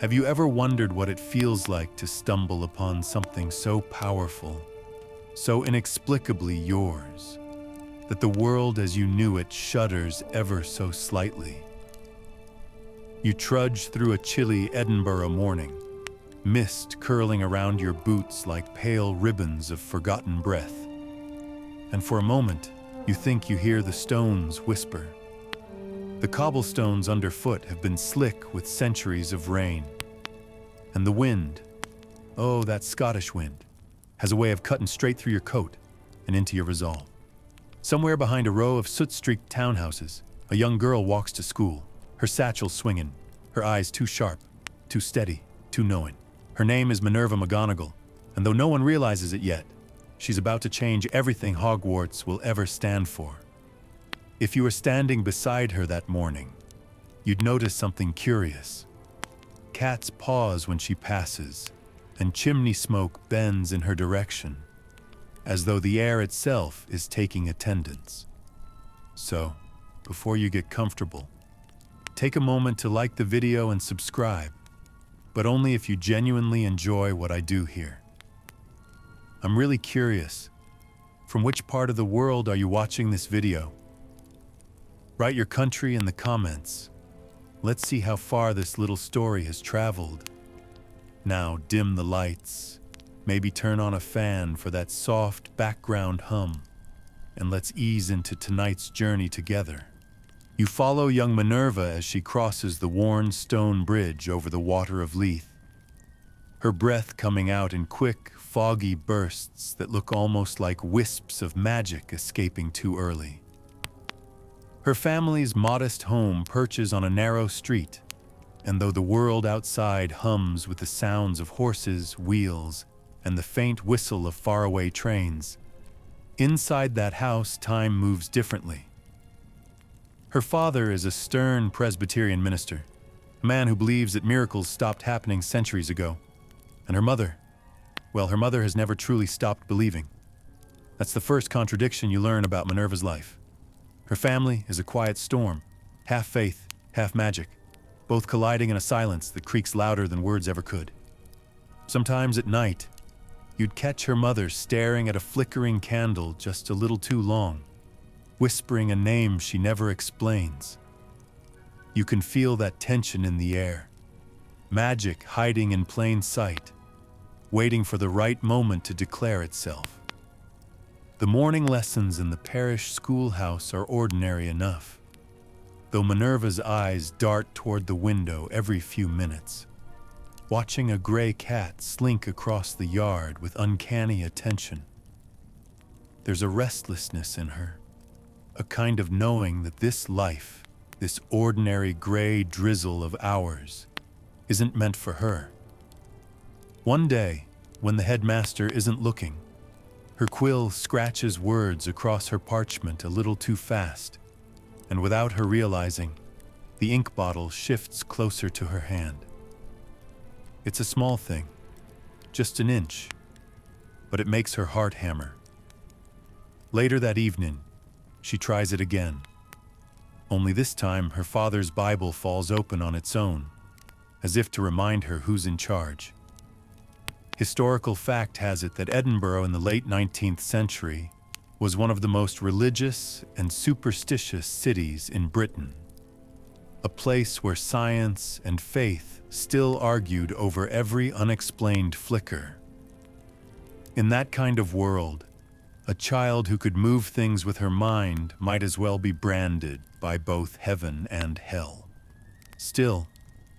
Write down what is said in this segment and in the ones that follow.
Have you ever wondered what it feels like to stumble upon something so powerful, so inexplicably yours, that the world as you knew it shudders ever so slightly? You trudge through a chilly Edinburgh morning, mist curling around your boots like pale ribbons of forgotten breath. And for a moment, you think you hear the stones whisper. The cobblestones underfoot have been slick with centuries of rain. And the wind, oh, that Scottish wind, has a way of cutting straight through your coat and into your resolve. Somewhere behind a row of soot-streaked townhouses, a young girl walks to school, her satchel swinging, her eyes too sharp, too steady, too knowing. Her name is Minerva McGonagall, and though no one realizes it yet, she's about to change everything Hogwarts will ever stand for. If you were standing beside her that morning, you'd notice something curious. Cats pause when she passes, and chimney smoke bends in her direction, as though the air itself is taking attendance. So, before you get comfortable, take a moment to like the video and subscribe, but only if you genuinely enjoy what I do here. I'm really curious, from which part of the world are you watching this video? Write your country in the comments. Let's see how far this little story has traveled. Now dim the lights, maybe turn on a fan for that soft background hum, and let's ease into tonight's journey together. You follow young Minerva as she crosses the worn stone bridge over the water of Leith, her breath coming out in quick, foggy bursts that look almost like wisps of magic escaping too early. Her family's modest home perches on a narrow street, and though the world outside hums with the sounds of horses, wheels, and the faint whistle of faraway trains, inside that house time moves differently. Her father is a stern Presbyterian minister, a man who believes that miracles stopped happening centuries ago. And her mother, well, her mother has never truly stopped believing. That's the first contradiction you learn about Minerva's life. Her family is a quiet storm, half faith, half magic, both colliding in a silence that creaks louder than words ever could. Sometimes at night, you'd catch her mother staring at a flickering candle just a little too long, whispering a name she never explains. You can feel that tension in the air, magic hiding in plain sight, waiting for the right moment to declare itself. The morning lessons in the parish schoolhouse are ordinary enough, though Minerva's eyes dart toward the window every few minutes, watching a gray cat slink across the yard with uncanny attention. There's a restlessness in her, a kind of knowing that this life, this ordinary gray drizzle of ours, isn't meant for her. One day, when the headmaster isn't looking, her quill scratches words across her parchment a little too fast, and without her realizing, the ink bottle shifts closer to her hand. It's a small thing, just an inch, but it makes her heart hammer. Later that evening, she tries it again. Only this time, her father's Bible falls open on its own, as if to remind her who's in charge. Historical fact has it that Edinburgh in the late 19th century was one of the most religious and superstitious cities in Britain, a place where science and faith still argued over every unexplained flicker. In that kind of world, a child who could move things with her mind might as well be branded by both heaven and hell. Still,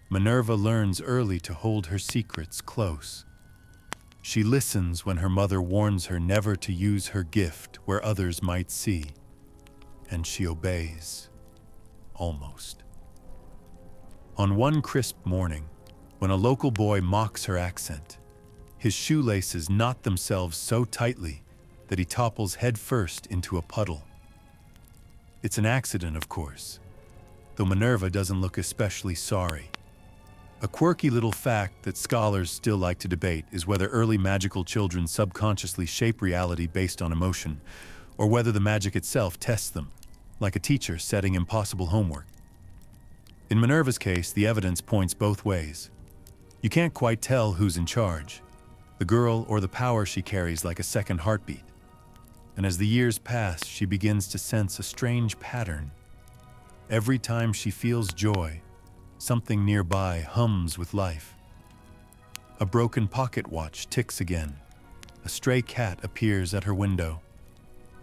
Minerva learns early to hold her secrets close. She listens when her mother warns her never to use her gift where others might see, and she obeys. Almost. On one crisp morning, when a local boy mocks her accent, his shoelaces knot themselves so tightly that he topples headfirst into a puddle. It's an accident, of course, though Minerva doesn't look especially sorry. A quirky little fact that scholars still like to debate is whether early magical children subconsciously shape reality based on emotion, or whether the magic itself tests them, like a teacher setting impossible homework. In Minerva's case, the evidence points both ways. You can't quite tell who's in charge, the girl or the power she carries like a second heartbeat. And as the years pass, she begins to sense a strange pattern. Every time she feels joy, something nearby hums with life. A broken pocket watch ticks again. A stray cat appears at her window.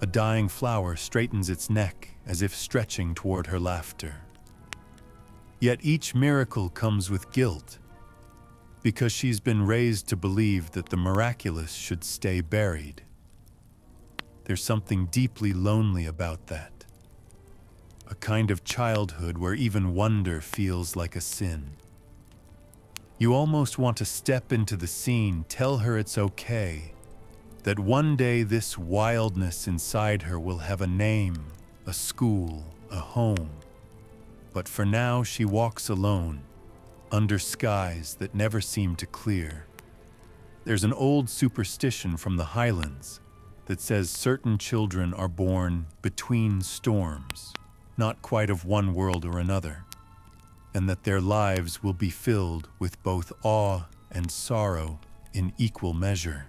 A dying flower straightens its neck as if stretching toward her laughter. Yet each miracle comes with guilt, because she's been raised to believe that the miraculous should stay buried. There's something deeply lonely about that. A kind of childhood where even wonder feels like a sin. You almost want to step into the scene, tell her it's okay, that one day this wildness inside her will have a name, a school, a home. But for now, she walks alone, under skies that never seem to clear. There's an old superstition from the Highlands that says certain children are born between storms, not quite of one world or another, and that their lives will be filled with both awe and sorrow in equal measure.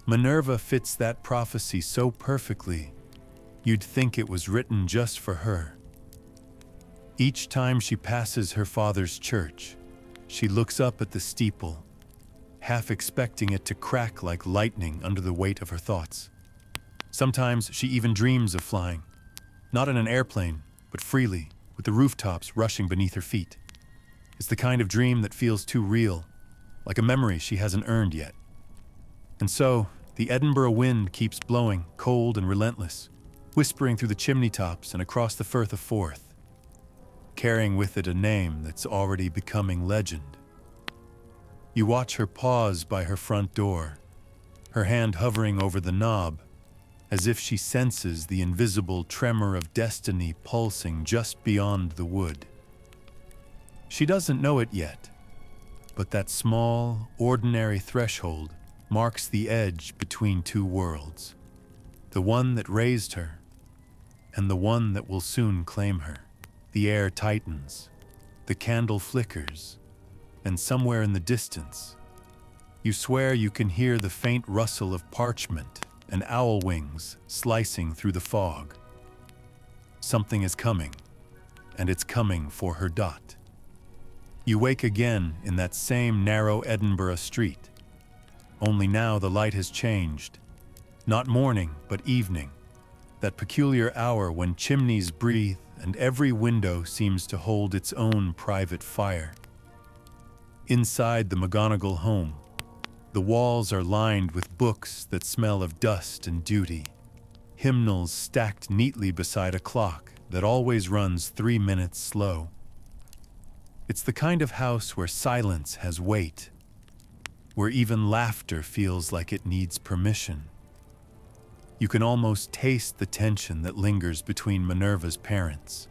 Minerva fits that prophecy so perfectly, you'd think it was written just for her. Each time she passes her father's church, she looks up at the steeple, half expecting it to crack like lightning under the weight of her thoughts. Sometimes she even dreams of flying, not in an airplane, but freely, with the rooftops rushing beneath her feet. It's the kind of dream that feels too real, like a memory she hasn't earned yet. And so, the Edinburgh wind keeps blowing, cold and relentless, whispering through the chimney tops and across the Firth of Forth, carrying with it a name that's already becoming legend. You watch her pause by her front door, her hand hovering over the knob, as if she senses the invisible tremor of destiny pulsing just beyond the wood. She doesn't know it yet, but that small, ordinary threshold marks the edge between two worlds, the one that raised her and the one that will soon claim her. The air tightens, the candle flickers, and somewhere in the distance, you swear you can hear the faint rustle of parchment and owl wings slicing through the fog. Something is coming, and it's coming for her dot. You wake again in that same narrow Edinburgh street, only now the light has changed. Not morning, but evening, that peculiar hour when chimneys breathe and every window seems to hold its own private fire. Inside the McGonagall home, the walls are lined with books that smell of dust and duty, hymnals stacked neatly beside a clock that always runs 3 minutes slow. It's the kind of house where silence has weight, where even laughter feels like it needs permission. You can almost taste the tension that lingers between Minerva's parents.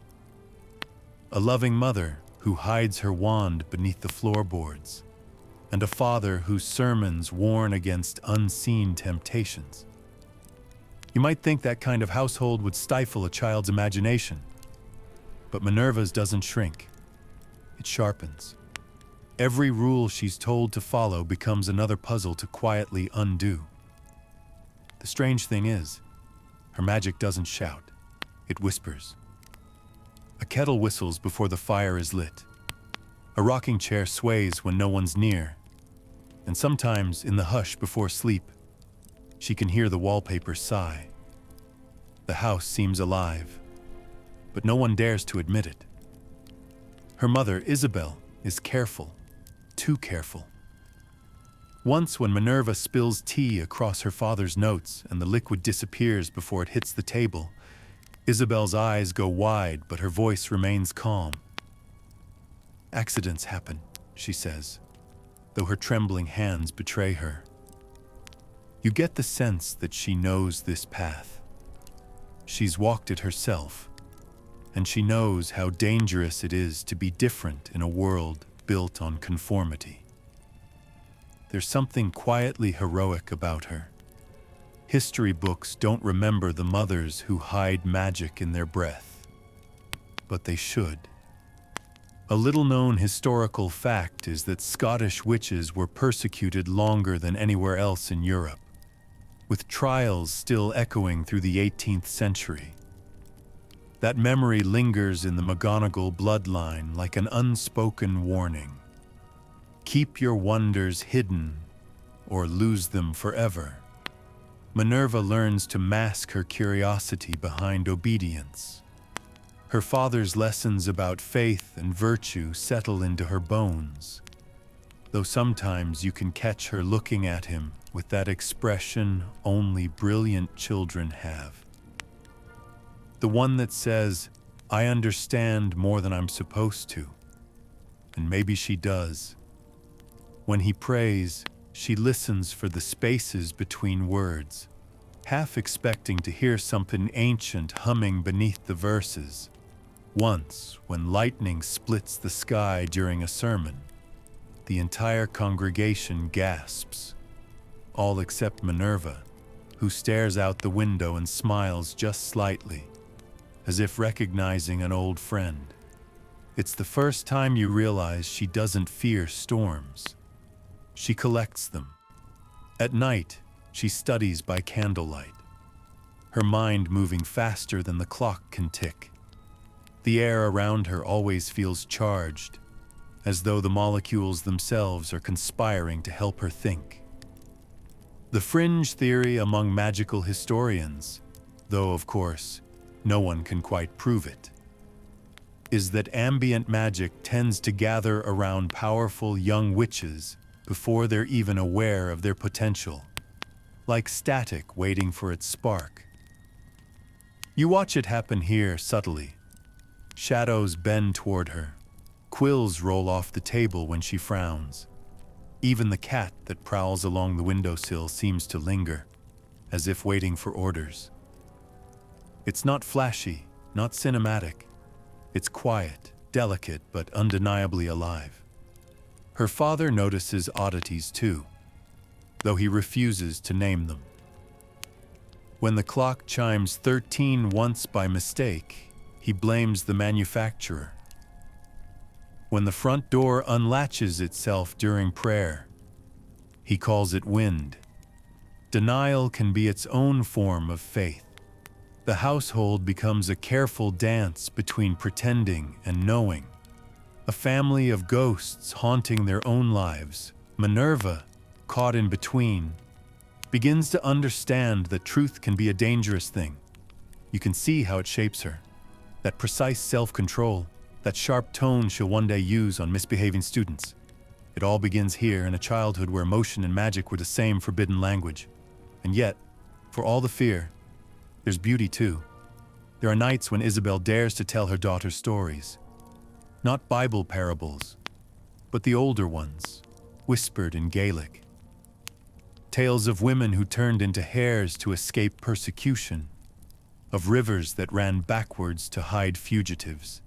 A loving mother who hides her wand beneath the floorboards, and a father whose sermons warn against unseen temptations. You might think that kind of household would stifle a child's imagination, but Minerva's doesn't shrink. It sharpens. Every rule she's told to follow becomes another puzzle to quietly undo. The strange thing is, her magic doesn't shout, it whispers. A kettle whistles before the fire is lit. A rocking chair sways when no one's near. And sometimes, in the hush before sleep, she can hear the wallpaper sigh. The house seems alive, but no one dares to admit it. Her mother, Isabel, is careful, too careful. Once when Minerva spills tea across her father's notes and the liquid disappears before it hits the table, Isabel's eyes go wide, but her voice remains calm. Accidents happen, she says, though her trembling hands betray her. You get the sense that she knows this path. She's walked it herself, and she knows how dangerous it is to be different in a world built on conformity. There's something quietly heroic about her. History books don't remember the mothers who hide magic in their breath, but they should. A little-known historical fact is that Scottish witches were persecuted longer than anywhere else in Europe, with trials still echoing through the 18th century. That memory lingers in the McGonagall bloodline like an unspoken warning. Keep your wonders hidden, or lose them forever. Minerva learns to mask her curiosity behind obedience. Her father's lessons about faith and virtue settle into her bones, though sometimes you can catch her looking at him with that expression only brilliant children have. The one that says, "I understand more than I'm supposed to." And maybe she does. When he prays, she listens for the spaces between words, half expecting to hear something ancient humming beneath the verses. Once, when lightning splits the sky during a sermon, the entire congregation gasps, all except Minerva, who stares out the window and smiles just slightly, as if recognizing an old friend. It's the first time you realize she doesn't fear storms. She collects them. At night, she studies by candlelight, her mind moving faster than the clock can tick. The air around her always feels charged, as though the molecules themselves are conspiring to help her think. The fringe theory among magical historians, though of course no one can quite prove it, is that ambient magic tends to gather around powerful young witches before they're even aware of their potential, like static waiting for its spark. You watch it happen here subtly. Shadows bend toward her. Quills roll off the table when she frowns. Even the cat that prowls along the windowsill seems to linger, as if waiting for orders. It's not flashy, not cinematic. It's quiet, delicate, but undeniably alive. Her father notices oddities too, though he refuses to name them. When the clock chimes 13 once by mistake, he blames the manufacturer. When the front door unlatches itself during prayer, he calls it wind. Denial can be its own form of faith. The household becomes a careful dance between pretending and knowing. A family of ghosts haunting their own lives. Minerva, caught in between, begins to understand that truth can be a dangerous thing. You can see how it shapes her. That precise self-control, that sharp tone she'll one day use on misbehaving students. It all begins here in a childhood where emotion and magic were the same forbidden language. And yet, for all the fear, there's beauty too. There are nights when Isabel dares to tell her daughter stories. Not Bible parables, but the older ones, whispered in Gaelic. Tales of women who turned into hares to escape persecution, of rivers that ran backwards to hide fugitives,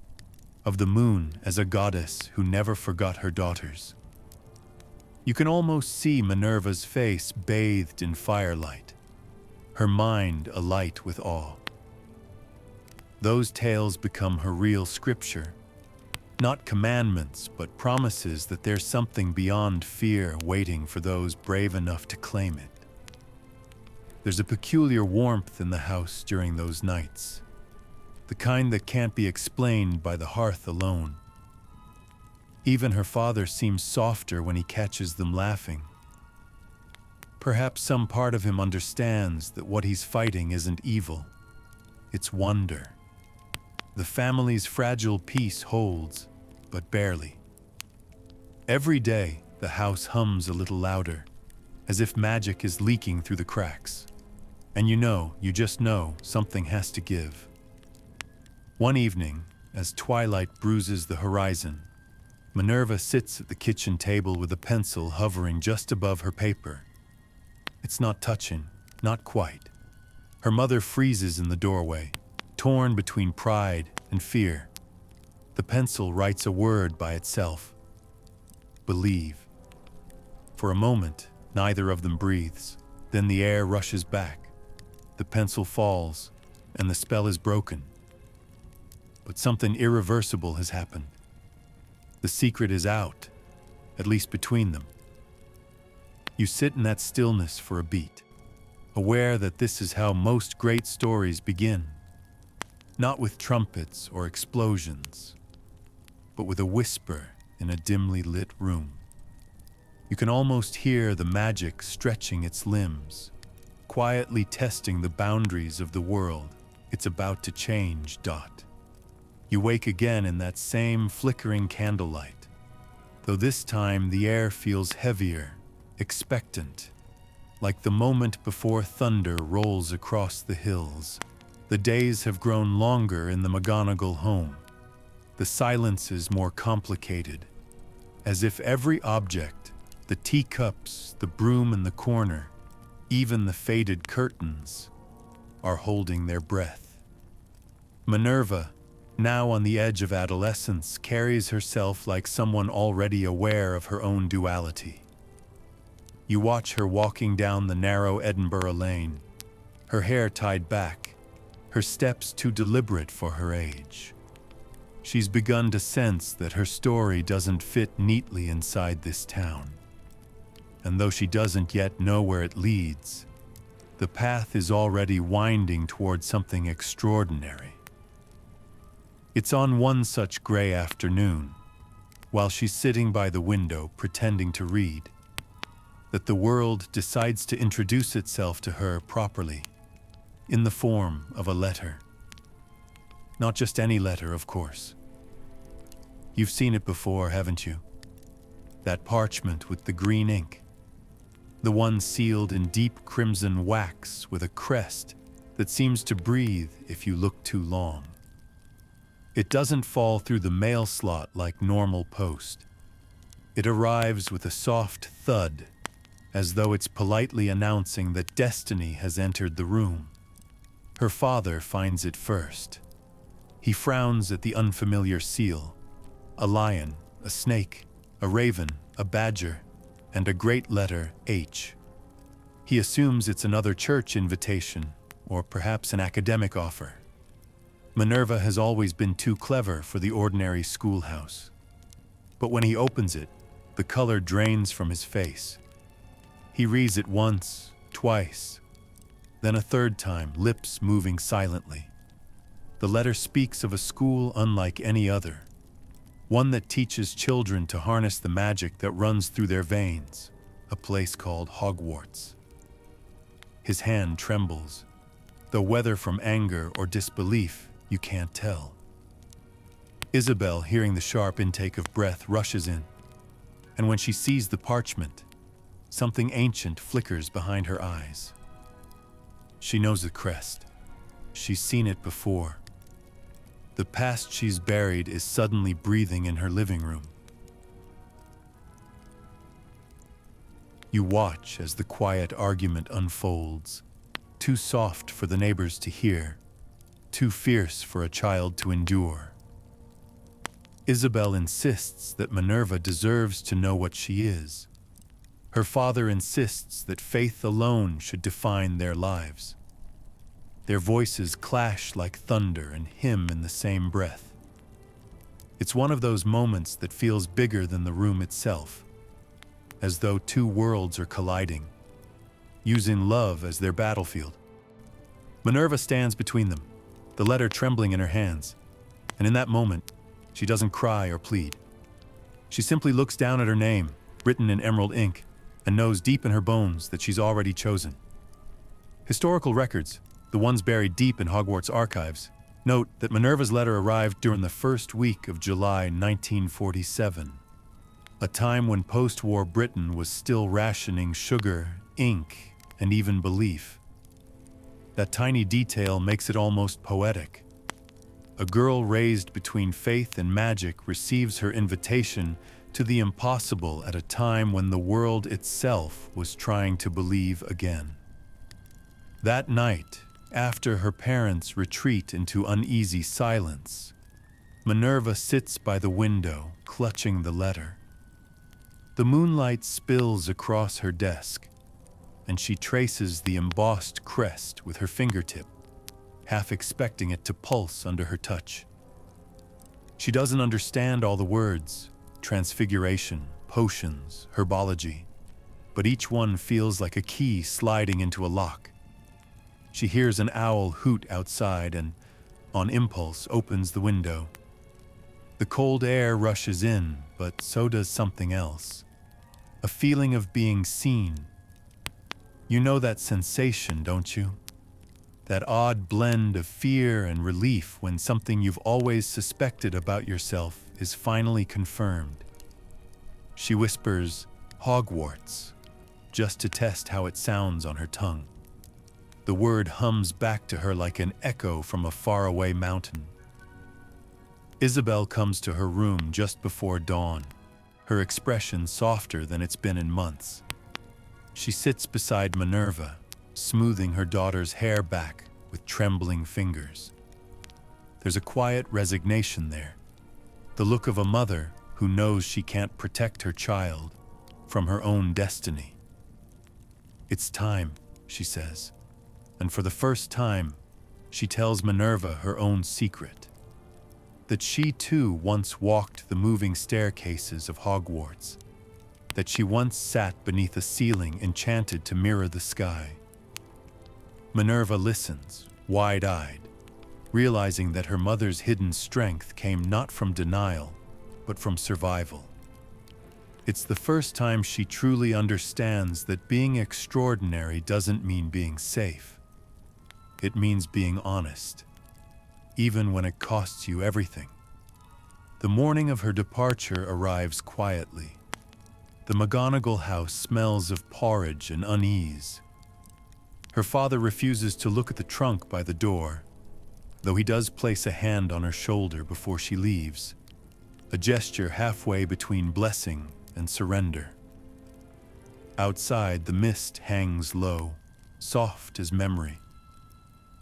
of the moon as a goddess who never forgot her daughters. You can almost see Minerva's face bathed in firelight, her mind alight with awe. Those tales become her real scripture, not commandments, but promises that there's something beyond fear waiting for those brave enough to claim it. There's a peculiar warmth in the house during those nights, the kind that can't be explained by the hearth alone. Even her father seems softer when he catches them laughing. Perhaps some part of him understands that what he's fighting isn't evil, it's wonder. The family's fragile peace holds, but barely. Every day, the house hums a little louder, as if magic is leaking through the cracks. And you just know, something has to give. One evening, as twilight bruises the horizon, Minerva sits at the kitchen table with a pencil hovering just above her paper. It's not touching, not quite. Her mother freezes in the doorway, torn between pride and fear. The pencil writes a word by itself. Believe. For a moment, neither of them breathes. Then the air rushes back. The pencil falls, and the spell is broken. But something irreversible has happened. The secret is out, at least between them. You sit in that stillness for a beat, aware that this is how most great stories begin. Not with trumpets or explosions, but with a whisper in a dimly lit room. You can almost hear the magic stretching its limbs, quietly testing the boundaries of the world it's about to change. You wake again in that same flickering candlelight, though this time the air feels heavier, expectant, like the moment before thunder rolls across the hills. The days have grown longer in the McGonagall home. The silence is more complicated, as if every object, the teacups, the broom in the corner, even the faded curtains, are holding their breath. Minerva, now on the edge of adolescence, carries herself like someone already aware of her own duality. You watch her walking down the narrow Edinburgh lane, her hair tied back, her steps too deliberate for her age. She's begun to sense that her story doesn't fit neatly inside this town. And though she doesn't yet know where it leads, the path is already winding toward something extraordinary. It's on one such gray afternoon, while she's sitting by the window pretending to read, that the world decides to introduce itself to her properly, in the form of a letter. Not just any letter, of course. You've seen it before, haven't you? That parchment with the green ink. The one sealed in deep crimson wax with a crest that seems to breathe if you look too long. It doesn't fall through the mail slot like normal post. It arrives with a soft thud, as though it's politely announcing that destiny has entered the room. Her father finds it first. He frowns at the unfamiliar seal. A lion, a snake, a raven, a badger, and a great letter H. He assumes it's another church invitation, or perhaps an academic offer. Minerva has always been too clever for the ordinary schoolhouse. But when he opens it, the color drains from his face. He reads it once, twice, then a third time, lips moving silently. The letter speaks of a school unlike any other, one that teaches children to harness the magic that runs through their veins, a place called Hogwarts. His hand trembles, though whether from anger or disbelief, you can't tell. Isabel, hearing the sharp intake of breath, rushes in, and when she sees the parchment, something ancient flickers behind her eyes. She knows the crest. She's seen it before. The past she's buried is suddenly breathing in her living room. You watch as the quiet argument unfolds, too soft for the neighbors to hear, too fierce for a child to endure. Isabel insists that Minerva deserves to know what she is. Her father insists that faith alone should define their lives. Their voices clash like thunder and hymn in the same breath. It's one of those moments that feels bigger than the room itself, as though two worlds are colliding, using love as their battlefield. Minerva stands between them, the letter trembling in her hands, and in that moment, she doesn't cry or plead. She simply looks down at her name, written in emerald ink, and knows deep in her bones that she's already chosen. Historical records, the ones buried deep in Hogwarts archives, note that Minerva's letter arrived during the first week of July 1947, a time when post-war Britain was still rationing sugar, ink, and even belief. That tiny detail makes it almost poetic. A girl raised between faith and magic receives her invitation to the impossible at a time when the world itself was trying to believe again. That night, after her parents retreat into uneasy silence, Minerva sits by the window, clutching the letter. The moonlight spills across her desk, and she traces the embossed crest with her fingertip, half expecting it to pulse under her touch. She doesn't understand all the words, transfiguration, potions, herbology, but each one feels like a key sliding into a lock. She hears an owl hoot outside and, on impulse, opens the window. The cold air rushes in, but so does something else. A feeling of being seen. You know that sensation, don't you? That odd blend of fear and relief when something you've always suspected about yourself is finally confirmed. She whispers, "Hogwarts," just to test how it sounds on her tongue. The word hums back to her like an echo from a faraway mountain. Isabel comes to her room just before dawn, her expression softer than it's been in months. She sits beside Minerva, smoothing her daughter's hair back with trembling fingers. There's a quiet resignation there, the look of a mother who knows she can't protect her child from her own destiny. "It's time," she says, and for the first time, she tells Minerva her own secret. That she too once walked the moving staircases of Hogwarts, that she once sat beneath a ceiling enchanted to mirror the sky. Minerva listens, wide-eyed, realizing that her mother's hidden strength came not from denial, but from survival. It's the first time she truly understands that being extraordinary doesn't mean being safe. It means being honest, even when it costs you everything. The morning of her departure arrives quietly. The McGonagall house smells of porridge and unease. Her father refuses to look at the trunk by the door, though he does place a hand on her shoulder before she leaves, a gesture halfway between blessing and surrender. Outside, the mist hangs low, soft as memory.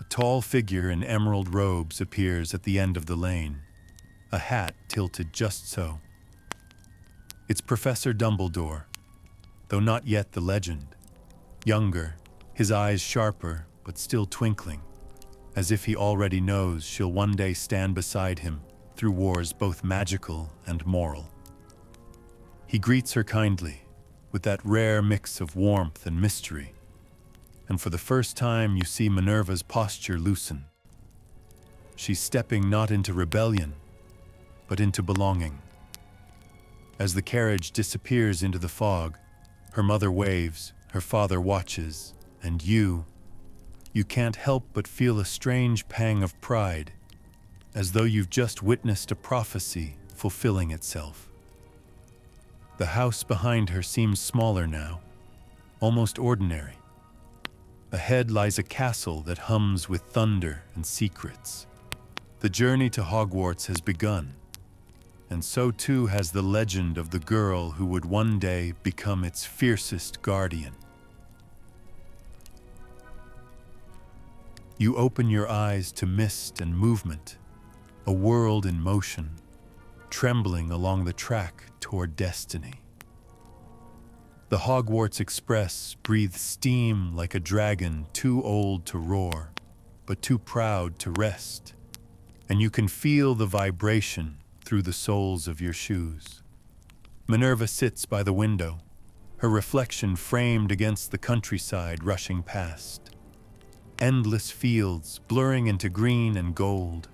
A tall figure in emerald robes appears at the end of the lane, a hat tilted just so. It's Professor Dumbledore, though not yet the legend. Younger, his eyes sharper but still twinkling, as if he already knows she'll one day stand beside him through wars both magical and moral. He greets her kindly, with that rare mix of warmth and mystery, and for the first time you see Minerva's posture loosen. She's stepping not into rebellion, but into belonging. As the carriage disappears into the fog, her mother waves, her father watches, and you can't help but feel a strange pang of pride, as though you've just witnessed a prophecy fulfilling itself. The house behind her seems smaller now, almost ordinary. Ahead lies a castle that hums with thunder and secrets. The journey to Hogwarts has begun, and so too has the legend of the girl who would one day become its fiercest guardian. You open your eyes to mist and movement, a world in motion, trembling along the track toward destiny. The Hogwarts Express breathes steam like a dragon too old to roar, but too proud to rest, and you can feel the vibration through the soles of your shoes. Minerva sits by the window, her reflection framed against the countryside rushing past. Endless fields blurring into green and gold,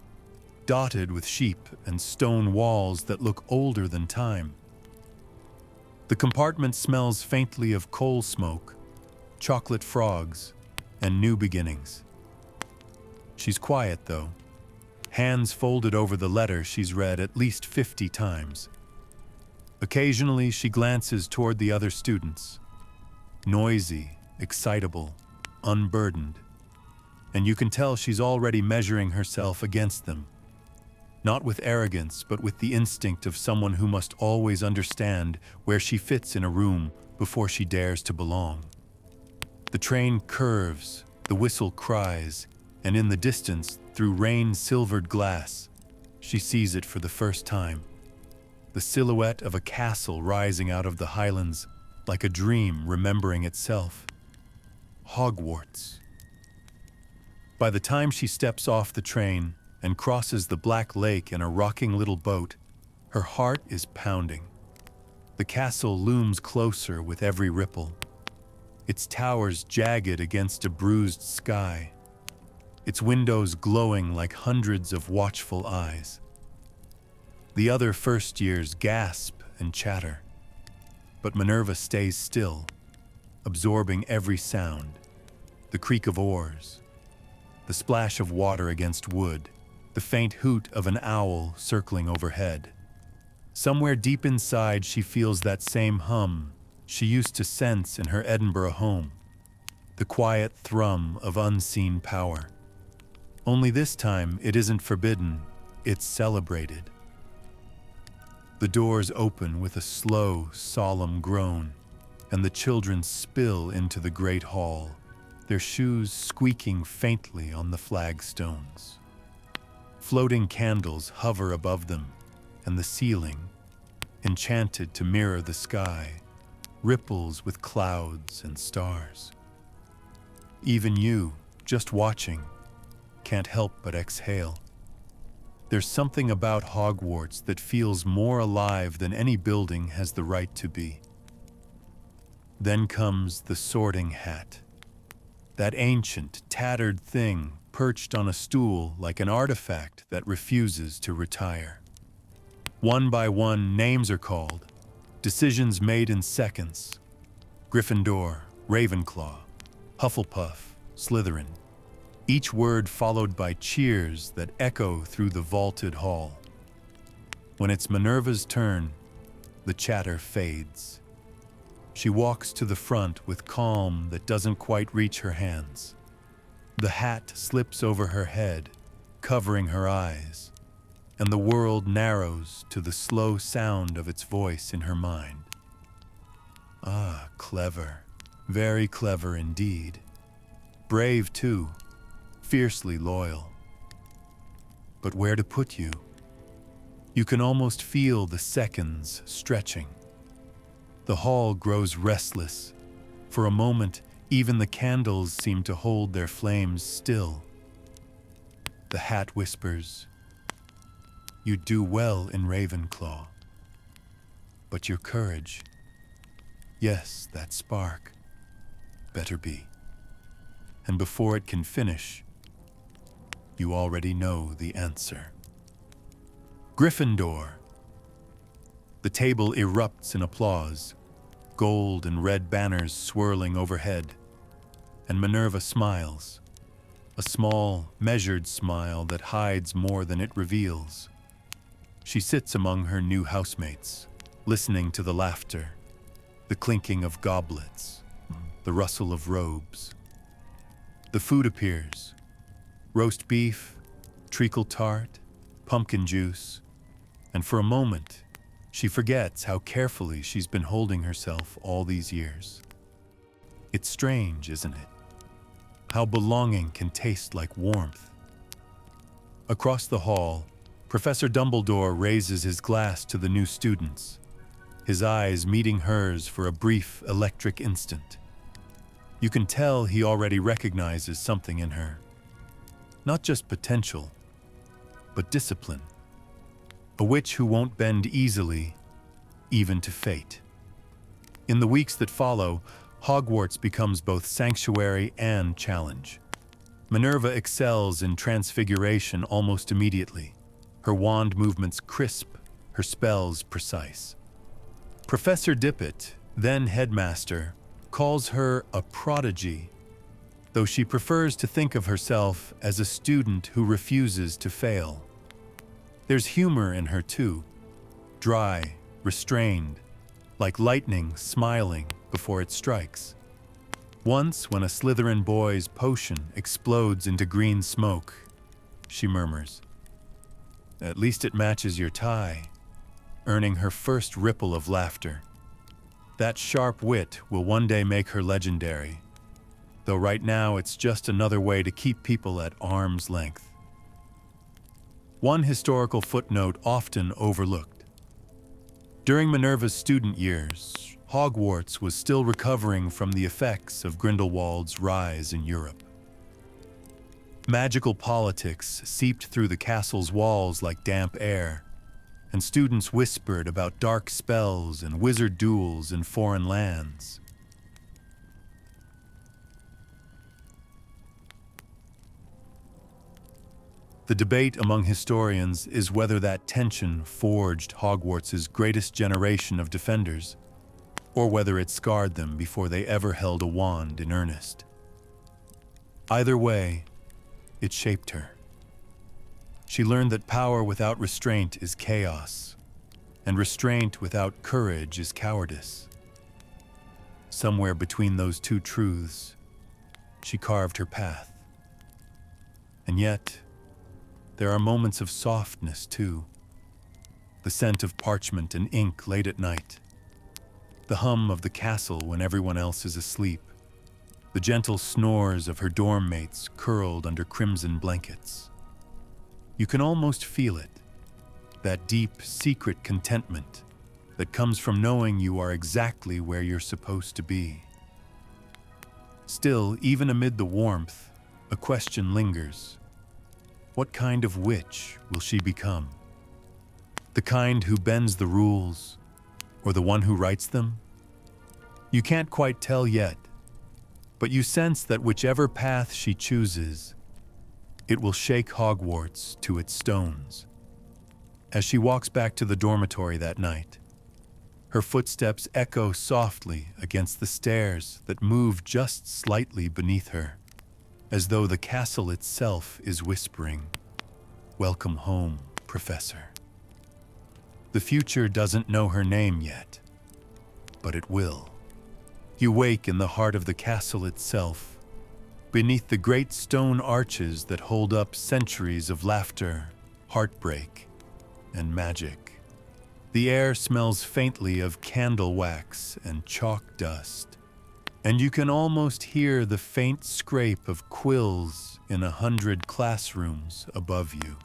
dotted with sheep and stone walls that look older than time. The compartment smells faintly of coal smoke, chocolate frogs, and new beginnings. She's quiet, though, hands folded over the letter she's read at least 50 times. Occasionally, she glances toward the other students, noisy, excitable, unburdened, and you can tell she's already measuring herself against them, not with arrogance, but with the instinct of someone who must always understand where she fits in a room before she dares to belong. The train curves, the whistle cries, and in the distance, through rain-silvered glass, she sees it for the first time. The silhouette of a castle rising out of the highlands, like a dream remembering itself. Hogwarts. By the time she steps off the train and crosses the black lake in a rocking little boat, her heart is pounding. The castle looms closer with every ripple, its towers jagged against a bruised sky, its windows glowing like hundreds of watchful eyes. The other first years gasp and chatter, but Minerva stays still, absorbing every sound, the creak of oars, the splash of water against wood, the faint hoot of an owl circling overhead. Somewhere deep inside, she feels that same hum she used to sense in her Edinburgh home, the quiet thrum of unseen power. Only this time, it isn't forbidden, it's celebrated. The doors open with a slow, solemn groan, and the children spill into the great hall, their shoes squeaking faintly on the flagstones. Floating candles hover above them, and the ceiling, enchanted to mirror the sky, ripples with clouds and stars. Even you, just watching, can't help but exhale. There's something about Hogwarts that feels more alive than any building has the right to be. Then comes the Sorting Hat, that ancient, tattered thing perched on a stool like an artifact that refuses to retire. One by one, names are called, decisions made in seconds. Gryffindor, Ravenclaw, Hufflepuff, Slytherin. Each word followed by cheers that echo through the vaulted hall. When it's Minerva's turn, the chatter fades. She walks to the front with calm that doesn't quite reach her hands. The hat slips over her head, covering her eyes, and the world narrows to the slow sound of its voice in her mind. Ah, clever. Very clever indeed. Brave, too. Fiercely loyal. But where to put you? You can almost feel the seconds stretching. The hall grows restless. For a moment, even the candles seem to hold their flames still. The hat whispers, "You'd do well in Ravenclaw. But your courage, yes, that spark, better be." And before it can finish, you already know the answer. Gryffindor. The table erupts in applause, gold and red banners swirling overhead, and Minerva smiles, a small, measured smile that hides more than it reveals. She sits among her new housemates, listening to the laughter, the clinking of goblets, the rustle of robes. The food appears: roast beef, treacle tart, pumpkin juice, and for a moment, she forgets how carefully she's been holding herself all these years. It's strange, isn't it? How belonging can taste like warmth. Across the hall, Professor Dumbledore raises his glass to the new students, his eyes meeting hers for a brief electric instant. You can tell he already recognizes something in her. Not just potential, but discipline. A witch who won't bend easily, even to fate. In the weeks that follow, Hogwarts becomes both sanctuary and challenge. Minerva excels in transfiguration almost immediately, her wand movements crisp, her spells precise. Professor Dippet, then headmaster, calls her a prodigy, though she prefers to think of herself as a student who refuses to fail. There's humor in her too, dry, restrained, like lightning smiling before it strikes. Once, when a Slytherin boy's potion explodes into green smoke, she murmurs, "At least it matches your tie," earning her first ripple of laughter. That sharp wit will one day make her legendary, though right now it's just another way to keep people at arm's length. One historical footnote often overlooked. During Minerva's student years, Hogwarts was still recovering from the effects of Grindelwald's rise in Europe. Magical politics seeped through the castle's walls like damp air, and students whispered about dark spells and wizard duels in foreign lands. The debate among historians is whether that tension forged Hogwarts' greatest generation of defenders, or whether it scarred them before they ever held a wand in earnest. Either way, it shaped her. She learned that power without restraint is chaos, and restraint without courage is cowardice. Somewhere between those two truths, she carved her path. And yet, there are moments of softness, too. The scent of parchment and ink late at night. The hum of the castle when everyone else is asleep. The gentle snores of her dorm mates curled under crimson blankets. You can almost feel it, that deep, secret contentment that comes from knowing you are exactly where you're supposed to be. Still, even amid the warmth, a question lingers. What kind of witch will she become? The kind who bends the rules, or the one who writes them? You can't quite tell yet, but you sense that whichever path she chooses, it will shake Hogwarts to its stones. As she walks back to the dormitory that night, her footsteps echo softly against the stairs that move just slightly beneath her, as though the castle itself is whispering, "Welcome home, Professor." The future doesn't know her name yet, but it will. You wake in the heart of the castle itself, beneath the great stone arches that hold up centuries of laughter, heartbreak, and magic. The air smells faintly of candle wax and chalk dust, and you can almost hear the faint scrape of quills in 100 classrooms above you.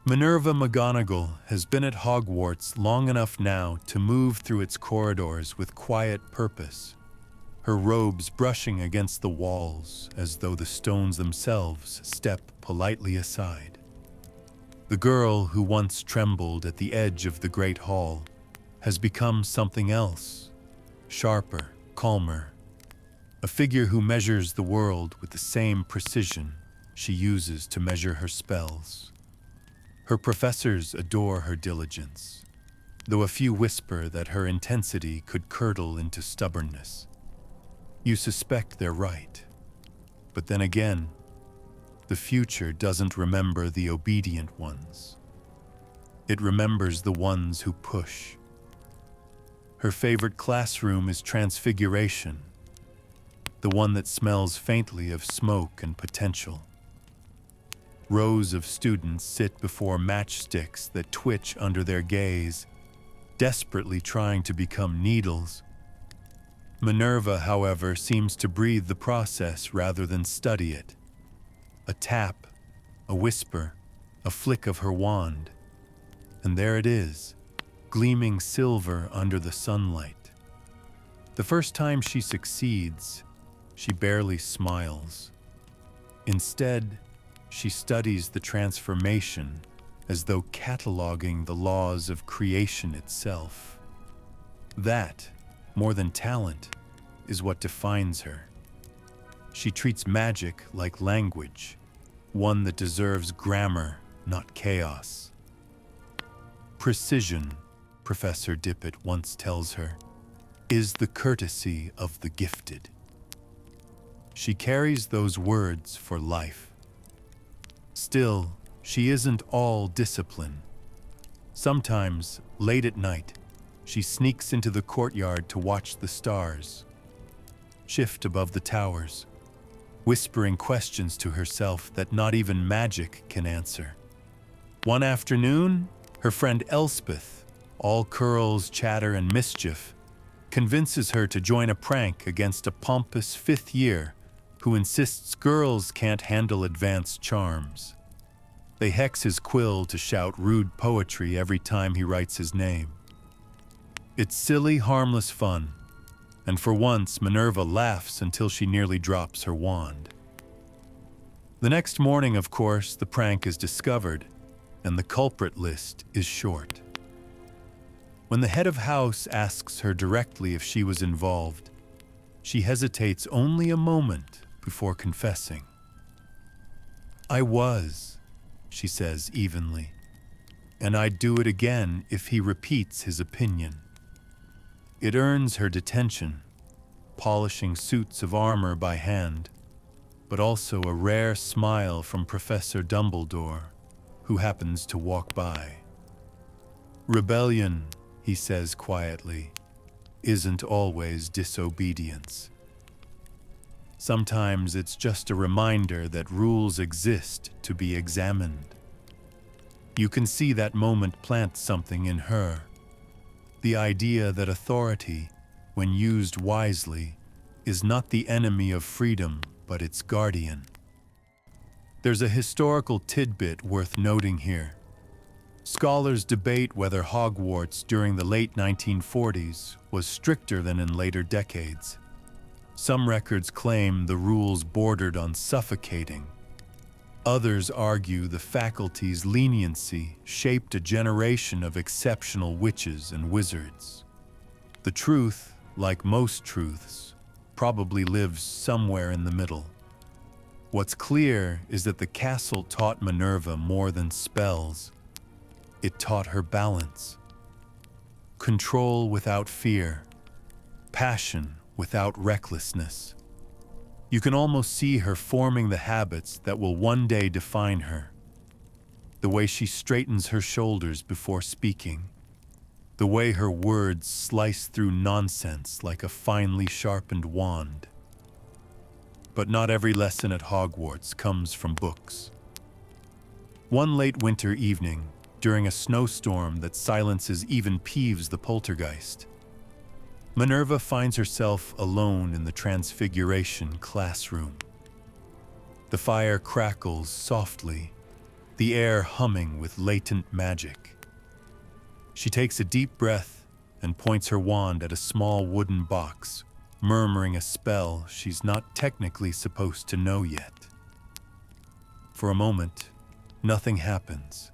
Minerva McGonagall has been at Hogwarts long enough now to move through its corridors with quiet purpose, her robes brushing against the walls as though the stones themselves step politely aside. The girl who once trembled at the edge of the Great Hall has become something else, sharper, calmer, a figure who measures the world with the same precision she uses to measure her spells. Her professors adore her diligence, though a few whisper that her intensity could curdle into stubbornness. You suspect they're right, but then again, the future doesn't remember the obedient ones. It remembers the ones who push. Her favorite classroom is Transfiguration, the one that smells faintly of smoke and potential. Rows of students sit before matchsticks that twitch under their gaze, desperately trying to become needles. Minerva, however, seems to breathe the process rather than study it. A tap, a whisper, a flick of her wand, and there it is, gleaming silver under the sunlight. The first time she succeeds, she barely smiles. Instead, she studies the transformation as though cataloging the laws of creation itself. That, more than talent, is what defines her. She treats magic like language, one that deserves grammar, not chaos. Precision, Professor Dippet once tells her, is the courtesy of the gifted. She carries those words for life. Still, she isn't all discipline. Sometimes, late at night, she sneaks into the courtyard to watch the stars shift above the towers, whispering questions to herself that not even magic can answer. One afternoon, her friend Elspeth, all curls, chatter, and mischief, convinces her to join a prank against a pompous fifth year who insists girls can't handle advanced charms. They hex his quill to shout rude poetry every time he writes his name. It's silly, harmless fun, and for once Minerva laughs until she nearly drops her wand. The next morning, of course, the prank is discovered, and the culprit list is short. When the head of house asks her directly if she was involved, she hesitates only a moment before confessing. "I was," she says evenly, "and I'd do it again if he repeats his opinion." It earns her detention, polishing suits of armor by hand, but also a rare smile from Professor Dumbledore, who happens to walk by. "Rebellion," he says quietly, "isn't always disobedience. Sometimes it's just a reminder that rules exist to be examined." You can see that moment plant something in her. The idea that authority, when used wisely, is not the enemy of freedom, but its guardian. There's a historical tidbit worth noting here. Scholars debate whether Hogwarts during the late 1940s was stricter than in later decades. Some records claim the rules bordered on suffocating. Others argue the faculty's leniency shaped a generation of exceptional witches and wizards. The truth, like most truths, probably lives somewhere in the middle. What's clear is that the castle taught Minerva more than spells. It taught her balance. Control without fear. Passion without recklessness. You can almost see her forming the habits that will one day define her. The way she straightens her shoulders before speaking. The way her words slice through nonsense like a finely sharpened wand. But not every lesson at Hogwarts comes from books. One late winter evening, during a snowstorm that silences even Peeves the poltergeist, Minerva finds herself alone in the Transfiguration classroom. The fire crackles softly, the air humming with latent magic. She takes a deep breath and points her wand at a small wooden box, murmuring a spell she's not technically supposed to know yet. For a moment, nothing happens.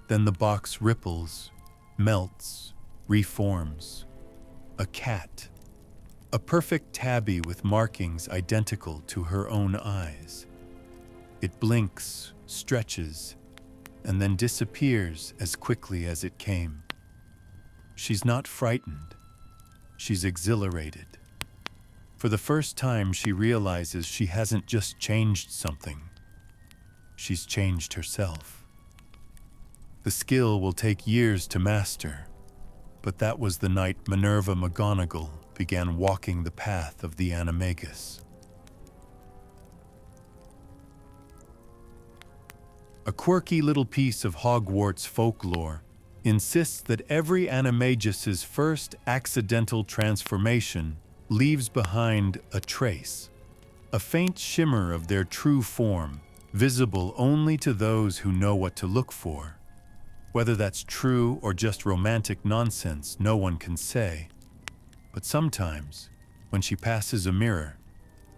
Then the box ripples, melts, reforms. A cat. A perfect tabby with markings identical to her own eyes. It blinks, stretches, and then disappears as quickly as it came. She's not frightened. She's exhilarated. For the first time, she realizes she hasn't just changed something. She's changed herself. The skill will take years to master, but that was the night Minerva McGonagall began walking the path of the animagus. A quirky little piece of Hogwarts folklore insists that every animagus's first accidental transformation leaves behind a trace, a faint shimmer of their true form, visible only to those who know what to look for. Whether that's true or just romantic nonsense, no one can say. But sometimes, when she passes a mirror,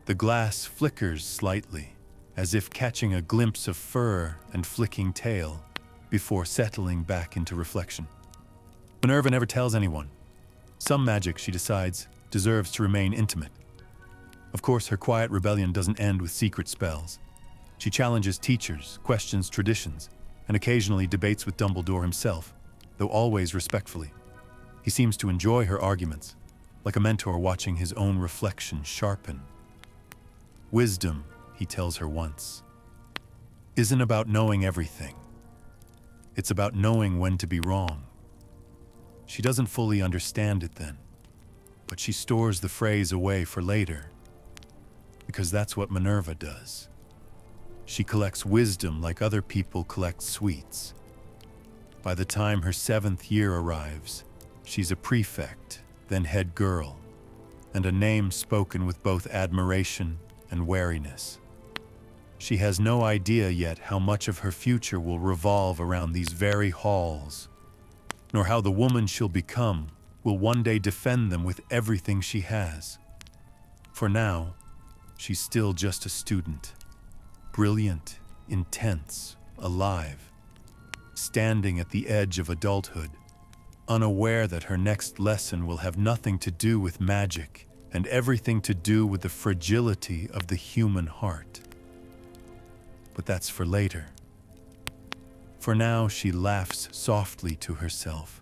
the glass flickers slightly, as if catching a glimpse of fur and flicking tail, before settling back into reflection. Minerva never tells anyone. Some magic, she decides, deserves to remain intimate. Of course, her quiet rebellion doesn't end with secret spells. She challenges teachers, questions traditions, and occasionally debates with Dumbledore himself, though always respectfully. He seems to enjoy her arguments, like a mentor watching his own reflection sharpen. Wisdom, he tells her once, isn't about knowing everything. It's about knowing when to be wrong. She doesn't fully understand it then, but she stores the phrase away for later, because that's what Minerva does. She collects wisdom like other people collect sweets. By the time her 7th year arrives, she's a prefect, then head girl, and a name spoken with both admiration and wariness. She has no idea yet how much of her future will revolve around these very halls, nor how the woman she'll become will one day defend them with everything she has. For now, she's still just a student. Brilliant, intense, alive, standing at the edge of adulthood, unaware that her next lesson will have nothing to do with magic and everything to do with the fragility of the human heart. But that's for later. For now, she laughs softly to herself,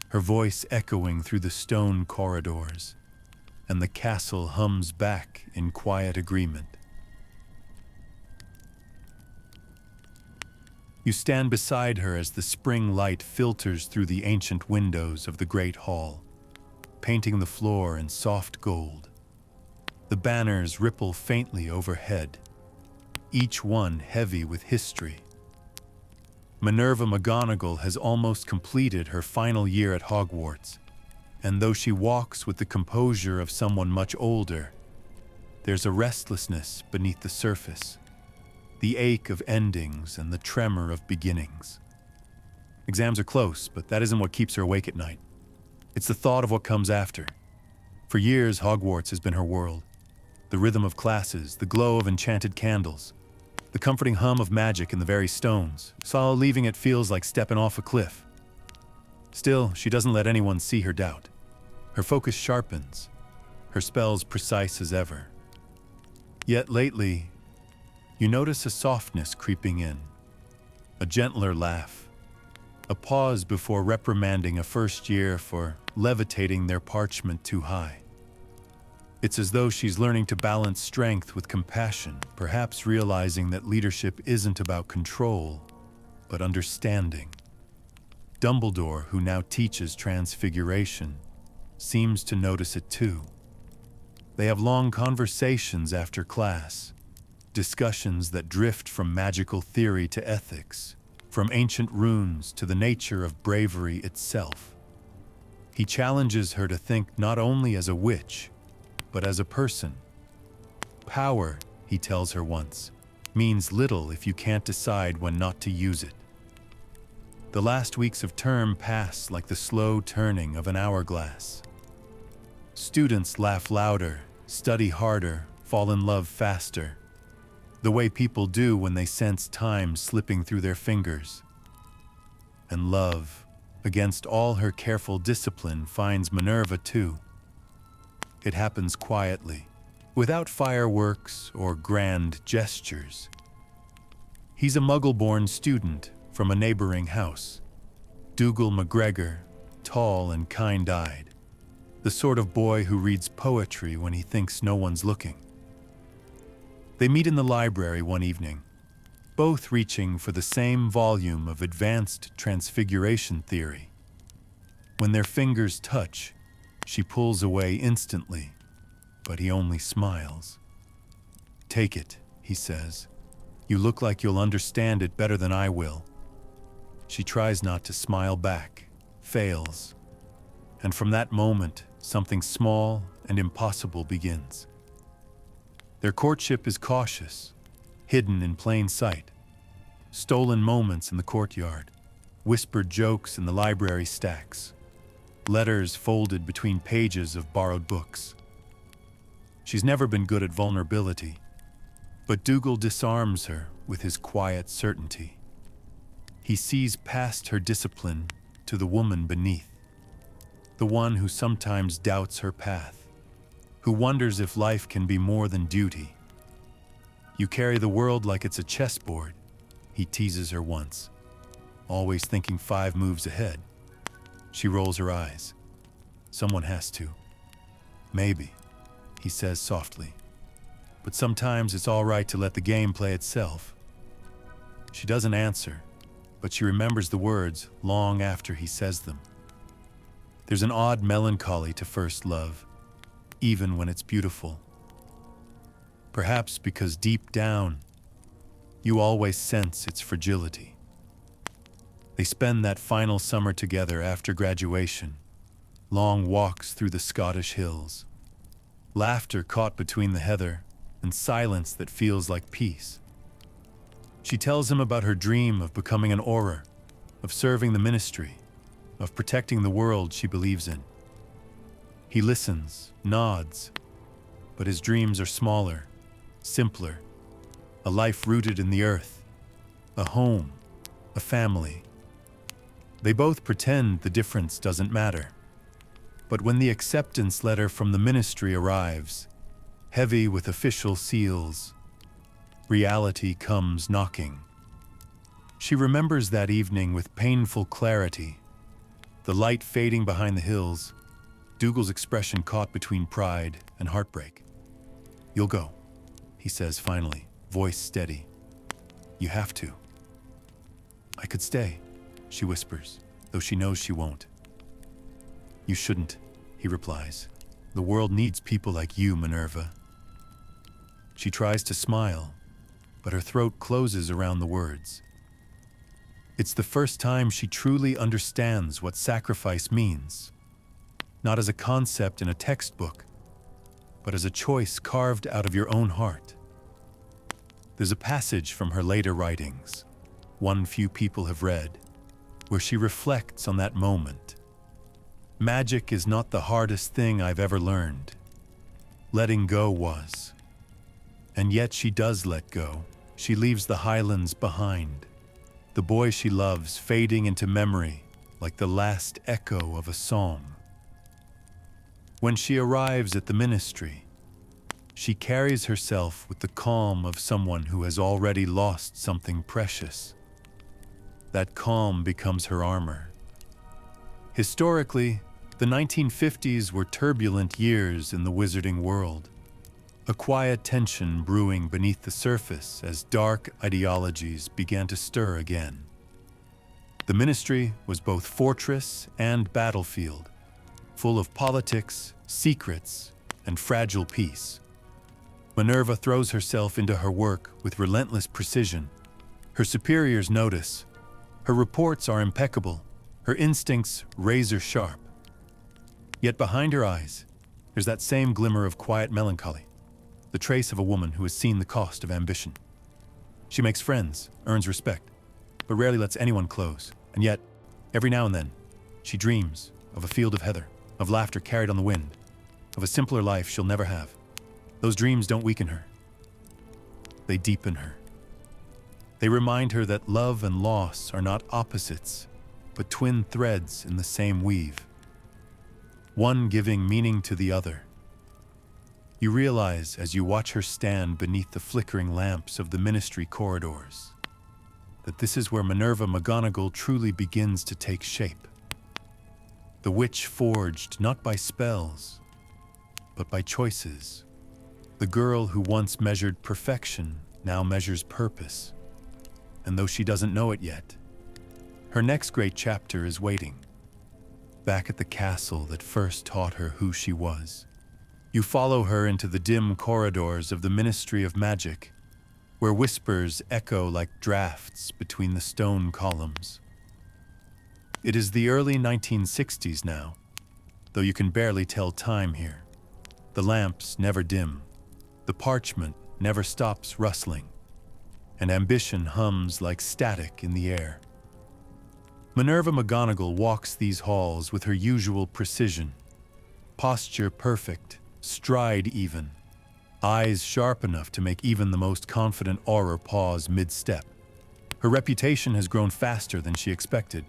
her voice echoing through the stone corridors, and the castle hums back in quiet agreement. You stand beside her as the spring light filters through the ancient windows of the great hall, painting the floor in soft gold. The banners ripple faintly overhead, each one heavy with history. Minerva McGonagall has almost completed her final year at Hogwarts, and though she walks with the composure of someone much older, there's a restlessness beneath the surface, the ache of endings and the tremor of beginnings. Exams are close, but that isn't what keeps her awake at night. It's the thought of what comes after. For years, Hogwarts has been her world. The rhythm of classes, the glow of enchanted candles, the comforting hum of magic in the very stones. So leaving it feels like stepping off a cliff. Still, she doesn't let anyone see her doubt. Her focus sharpens, her spells precise as ever. Yet lately, you notice a softness creeping in, a gentler laugh, a pause before reprimanding a first year for levitating their parchment too high. It's as though she's learning to balance strength with compassion, perhaps realizing that leadership isn't about control, but understanding. Dumbledore, who now teaches Transfiguration, seems to notice it too. They have long conversations after class, discussions that drift from magical theory to ethics, from ancient runes to the nature of bravery itself. He challenges her to think not only as a witch, but as a person. Power, he tells her once, means little if you can't decide when not to use it. The last weeks of term pass like the slow turning of an hourglass. Students laugh louder, study harder, fall in love faster, the way people do when they sense time slipping through their fingers. And love, against all her careful discipline, finds Minerva too. It happens quietly, without fireworks or grand gestures. He's a Muggle-born student from a neighboring house, Dougal McGregor, tall and kind-eyed, the sort of boy who reads poetry when he thinks no one's looking. They meet in the library one evening, both reaching for the same volume of advanced transfiguration theory. When their fingers touch, she pulls away instantly, but he only smiles. "Take it," he says. "You look like you'll understand it better than I will." She tries not to smile back, fails, and from that moment, something small and impossible begins. Their courtship is cautious, hidden in plain sight. Stolen moments in the courtyard, whispered jokes in the library stacks, letters folded between pages of borrowed books. She's never been good at vulnerability, but Dougal disarms her with his quiet certainty. He sees past her discipline to the woman beneath, the one who sometimes doubts her path, who wonders if life can be more than duty. "You carry the world like it's a chessboard," he teases her once, always thinking 5 moves ahead. She rolls her eyes. "Someone has to." "Maybe," he says softly. "But sometimes it's all right to let the game play itself." She doesn't answer, but she remembers the words long after he says them. There's an odd melancholy to first love, even when it's beautiful. Perhaps because deep down, you always sense its fragility. They spend that final summer together after graduation, long walks through the Scottish hills, laughter caught between the heather, and silence that feels like peace. She tells him about her dream of becoming an Auror, of serving the ministry, of protecting the world she believes in. He listens, nods, but his dreams are smaller, simpler, a life rooted in the earth, a home, a family. They both pretend the difference doesn't matter. But when the acceptance letter from the ministry arrives, heavy with official seals, reality comes knocking. She remembers that evening with painful clarity, the light fading behind the hills, Dougal's expression caught between pride and heartbreak. "You'll go," he says finally, voice steady. "You have to." "I could stay," she whispers, though she knows she won't. "You shouldn't," he replies. "The world needs people like you, Minerva." She tries to smile, but her throat closes around the words. It's the first time she truly understands what sacrifice means, not as a concept in a textbook, but as a choice carved out of your own heart. There's a passage from her later writings, one few people have read, where she reflects on that moment. "Magic is not the hardest thing I've ever learned. Letting go was. And yet she does let go. She leaves the highlands behind. The boy she loves fading into memory like the last echo of a song." When she arrives at the ministry, she carries herself with the calm of someone who has already lost something precious. That calm becomes her armor. Historically, the 1950s were turbulent years in the wizarding world, a quiet tension brewing beneath the surface as dark ideologies began to stir again. The ministry was both fortress and battlefield, full of politics, secrets, and fragile peace. Minerva throws herself into her work with relentless precision. Her superiors notice. Her reports are impeccable, her instincts razor-sharp. Yet behind her eyes, there's that same glimmer of quiet melancholy, the trace of a woman who has seen the cost of ambition. She makes friends, earns respect, but rarely lets anyone close. And yet, every now and then, she dreams of a field of heather, of laughter carried on the wind, of a simpler life she'll never have. Those dreams don't weaken her. They deepen her. They remind her that love and loss are not opposites, but twin threads in the same weave, one giving meaning to the other. You realize as you watch her stand beneath the flickering lamps of the ministry corridors that this is where Minerva McGonagall truly begins to take shape. The witch forged not by spells, but by choices. The girl who once measured perfection now measures purpose. And though she doesn't know it yet, her next great chapter is waiting, back at the castle that first taught her who she was. You follow her into the dim corridors of the Ministry of Magic, where whispers echo like drafts between the stone columns. It is the early 1960s now, though you can barely tell time here. The lamps never dim, the parchment never stops rustling, and ambition hums like static in the air. Minerva McGonagall walks these halls with her usual precision, posture perfect, stride even, eyes sharp enough to make even the most confident auror pause mid-step. Her reputation has grown faster than she expected.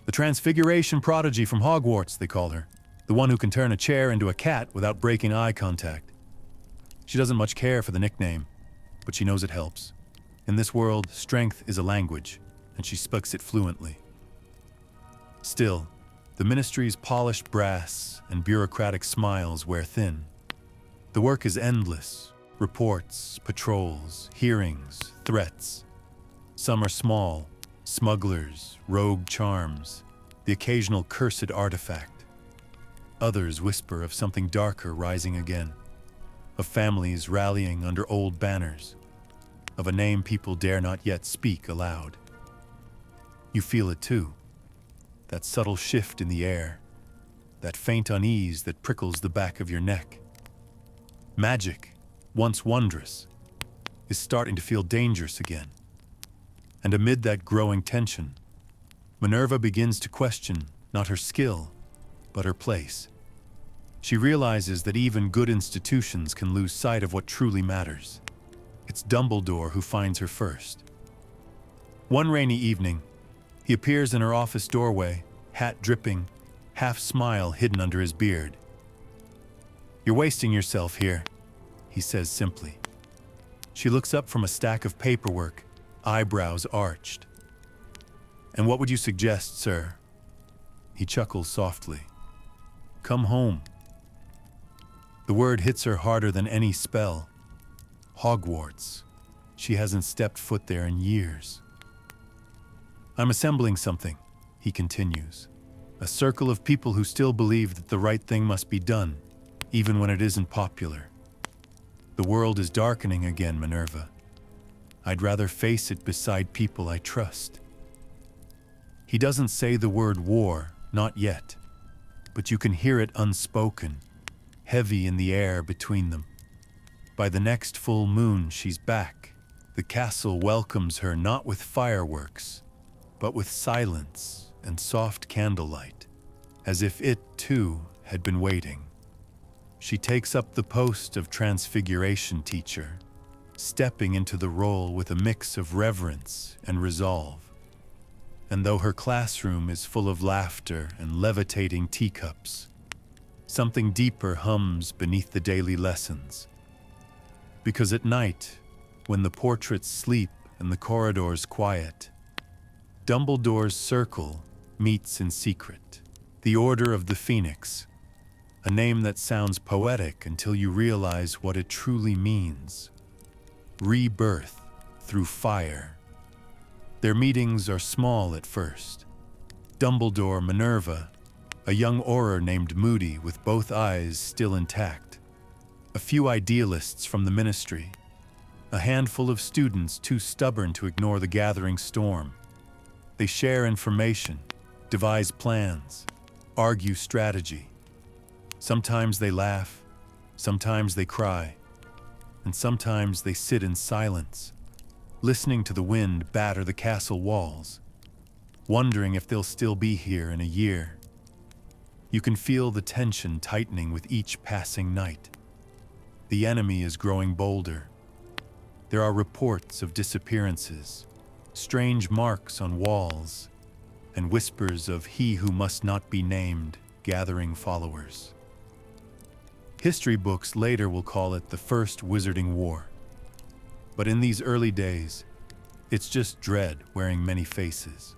The Transfiguration Prodigy from Hogwarts, they call her, the one who can turn a chair into a cat without breaking eye contact. She doesn't much care for the nickname, but she knows it helps. In this world, strength is a language, and she speaks it fluently. Still, the ministry's polished brass and bureaucratic smiles wear thin. The work is endless: reports, patrols, hearings, threats. Some are small: smugglers, rogue charms, the occasional cursed artifact. Others whisper of something darker rising again, of families rallying under old banners, of a name people dare not yet speak aloud. You feel it too, that subtle shift in the air, that faint unease that prickles the back of your neck. Magic, once wondrous, is starting to feel dangerous again. And amid that growing tension, Minerva begins to question not her skill, but her place. She realizes that even good institutions can lose sight of what truly matters. It's Dumbledore who finds her first. One rainy evening, He appears in her office doorway, hat dripping, half-smile hidden under his beard. "You're wasting yourself here," he says simply. She looks up from a stack of paperwork, eyebrows arched. "And what would you suggest, sir?" He chuckles softly. "Come home." The word hits her harder than any spell. Hogwarts. She hasn't stepped foot there in years. "I'm assembling something," he continues. "A circle of people who still believe that the right thing must be done, even when it isn't popular. The world is darkening again, Minerva. I'd rather face it beside people I trust." He doesn't say the word war, not yet, but you can hear it unspoken, heavy in the air between them. By the next full moon, she's back. The castle welcomes her not with fireworks, but with silence and soft candlelight, as if it, too, had been waiting. She takes up the post of transfiguration teacher, stepping into the role with a mix of reverence and resolve. And though her classroom is full of laughter and levitating teacups, something deeper hums beneath the daily lessons. Because at night, when the portraits sleep and the corridors quiet, Dumbledore's circle meets in secret. The Order of the Phoenix, a name that sounds poetic until you realize what it truly means. Rebirth through fire. Their meetings are small at first. Dumbledore, Minerva, a young Auror named Moody with both eyes still intact, a few idealists from the ministry, a handful of students too stubborn to ignore the gathering storm. They share information, devise plans, argue strategy. Sometimes they laugh, sometimes they cry, and sometimes they sit in silence, listening to the wind batter the castle walls, wondering if they'll still be here in a year. You can feel the tension tightening with each passing night. The enemy is growing bolder. There are reports of disappearances, strange marks on walls, and whispers of he who must not be named gathering followers. History books later will call it the First Wizarding War. But in these early days, it's just dread wearing many faces.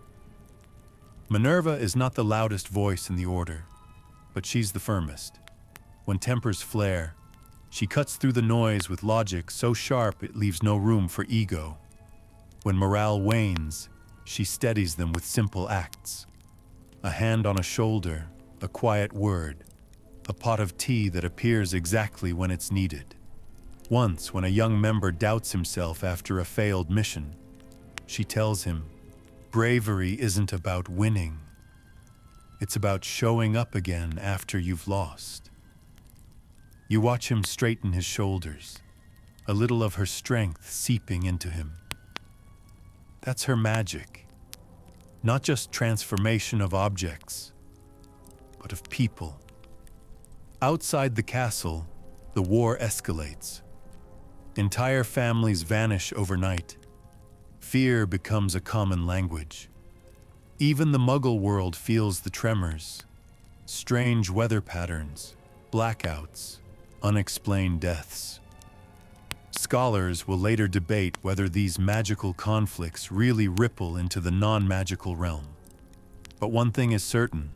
Minerva is not the loudest voice in the Order, but she's the firmest. When tempers flare, she cuts through the noise with logic so sharp it leaves no room for ego. When morale wanes, she steadies them with simple acts. A hand on a shoulder, a quiet word, a pot of tea that appears exactly when it's needed. Once, when a young member doubts himself after a failed mission, she tells him, "Bravery isn't about winning. It's about showing up again after you've lost." You watch him straighten his shoulders, a little of her strength seeping into him. That's her magic. Not just transformation of objects, but of people. Outside the castle, the war escalates. Entire families vanish overnight. Fear becomes a common language. Even the Muggle world feels the tremors. Strange weather patterns, blackouts, unexplained deaths. Scholars will later debate whether these magical conflicts really ripple into the non-magical realm. But one thing is certain: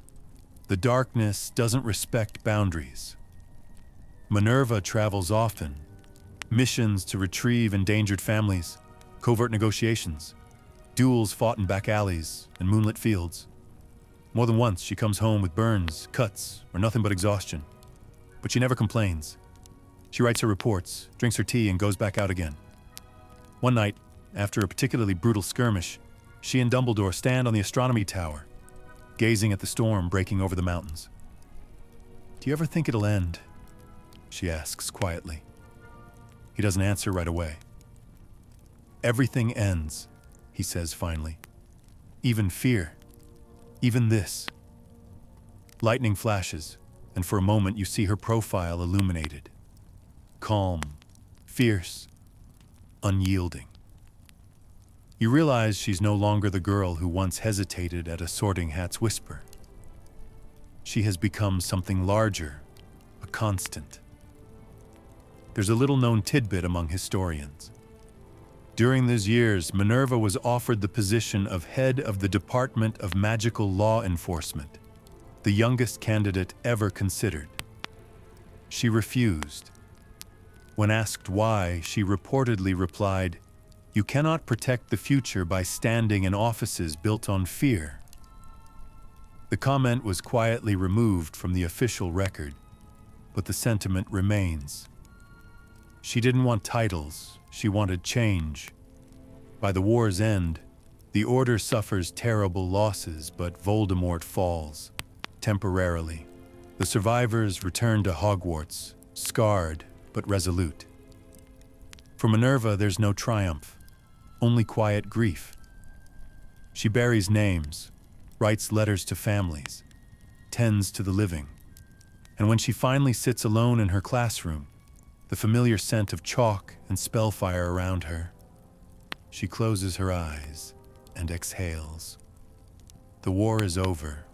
the darkness doesn't respect boundaries. Minerva travels often. Missions to retrieve endangered families, covert negotiations, duels fought in back alleys and moonlit fields. More than once, she comes home with burns, cuts, or nothing but exhaustion. But she never complains. She writes her reports, drinks her tea, and goes back out again. One night, after a particularly brutal skirmish, she and Dumbledore stand on the astronomy tower, gazing at the storm breaking over the mountains. "Do you ever think it'll end?" she asks quietly. He doesn't answer right away. "Everything ends," he says finally. "Even fear. Even this." Lightning flashes, and for a moment you see her profile illuminated. Calm, fierce, unyielding. You realize she's no longer the girl who once hesitated at a Sorting Hat's whisper. She has become something larger, a constant. There's a little-known tidbit among historians. During those years, Minerva was offered the position of head of the Department of Magical Law Enforcement, the youngest candidate ever considered. She refused. When asked why, she reportedly replied, "You cannot protect the future by standing in offices built on fear." The comment was quietly removed from the official record, but the sentiment remains. She didn't want titles, she wanted change. By the war's end, the Order suffers terrible losses, but Voldemort falls, temporarily. The survivors return to Hogwarts, scarred but resolute. For Minerva, there's no triumph, only quiet grief. She buries names, writes letters to families, tends to the living. And when she finally sits alone in her classroom, the familiar scent of chalk and spellfire around her, she closes her eyes and exhales. The war is over,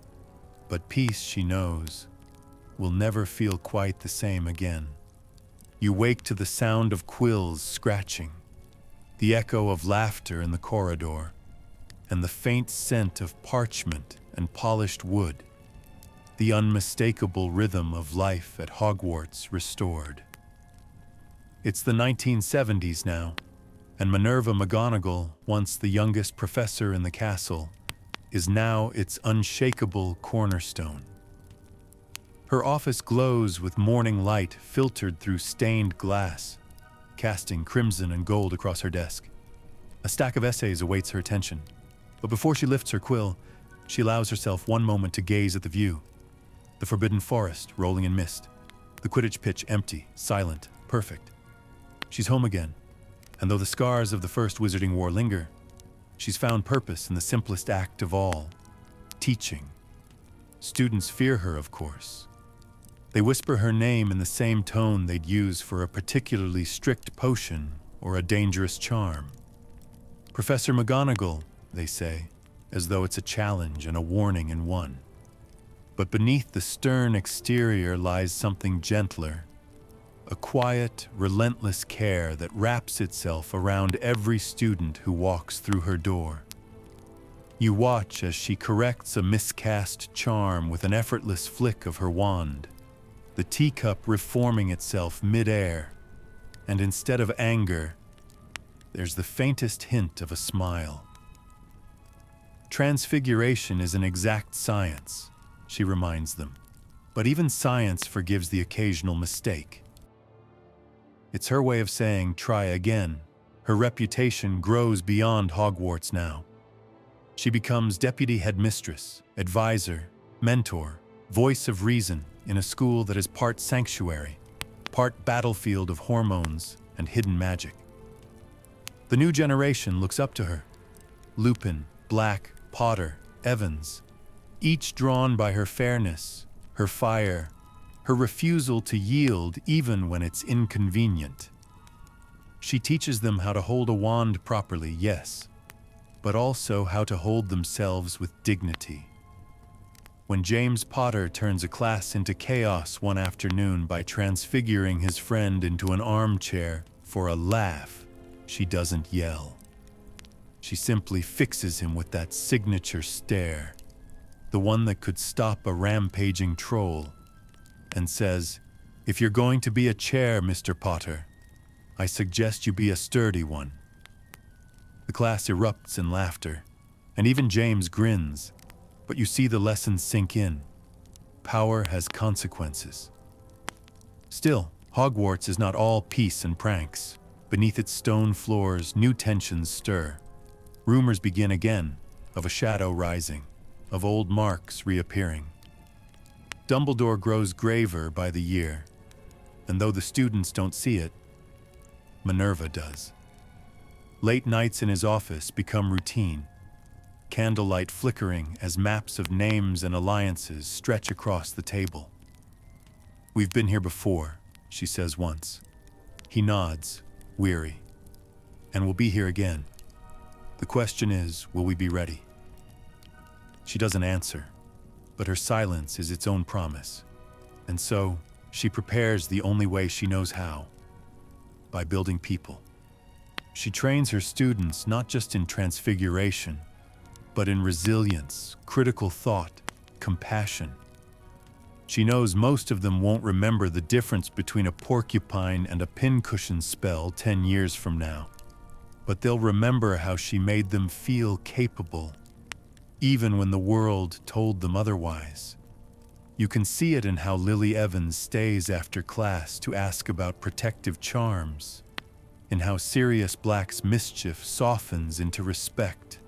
but peace, she knows, will never feel quite the same again. You wake to the sound of quills scratching, the echo of laughter in the corridor, and the faint scent of parchment and polished wood, the unmistakable rhythm of life at Hogwarts restored. It's the 1970s now, and Minerva McGonagall, once the youngest professor in the castle, is now its unshakable cornerstone. Her office glows with morning light filtered through stained glass, casting crimson and gold across her desk. A stack of essays awaits her attention, but before she lifts her quill, she allows herself one moment to gaze at the view. The forbidden forest rolling in mist, the Quidditch pitch empty, silent, perfect. She's home again, and though the scars of the First Wizarding War linger, she's found purpose in the simplest act of all, teaching. Students fear her, of course. They whisper her name in the same tone they'd use for a particularly strict potion or a dangerous charm. "Professor McGonagall," they say, as though it's a challenge and a warning in one. But beneath the stern exterior lies something gentler, a quiet, relentless care that wraps itself around every student who walks through her door. You watch as she corrects a miscast charm with an effortless flick of her wand, the teacup reforming itself mid-air, and instead of anger, there's the faintest hint of a smile. Transfiguration is an exact science, she reminds them, but even science forgives the occasional mistake. It's her way of saying, try again. Her reputation grows beyond Hogwarts now. She becomes deputy headmistress, advisor, mentor, voice of reason in a school that is part sanctuary, part battlefield of hormones and hidden magic. The new generation looks up to her. Lupin, Black, Potter, Evans, each drawn by her fairness, her fire, her refusal to yield even when it's inconvenient. She teaches them how to hold a wand properly, yes, but also how to hold themselves with dignity. When James Potter turns a class into chaos one afternoon by transfiguring his friend into an armchair for a laugh, she doesn't yell. She simply fixes him with that signature stare, the one that could stop a rampaging troll, and says, "If you're going to be a chair, Mr. Potter, I suggest you be a sturdy one." The class erupts in laughter, and even James grins, but you see the lesson sink in. Power has consequences. Still, Hogwarts is not all peace and pranks. Beneath its stone floors, new tensions stir. Rumors begin again, of a shadow rising, of old marks reappearing. Dumbledore grows graver by the year, and though the students don't see it, Minerva does. Late nights in his office become routine, candlelight flickering as maps of names and alliances stretch across the table. "We've been here before," she says once. He nods, weary. "And we'll be here again." The question is, will we be ready? She doesn't answer, but her silence is its own promise. And so, she prepares the only way she knows how, by building people. She trains her students not just in transfiguration, but in resilience, critical thought, compassion. She knows most of them won't remember the difference between a porcupine and a pincushion spell 10 years from now, but they'll remember how she made them feel capable, even when the world told them otherwise. You can see it in how Lily Evans stays after class to ask about protective charms, in how Sirius Black's mischief softens into respect,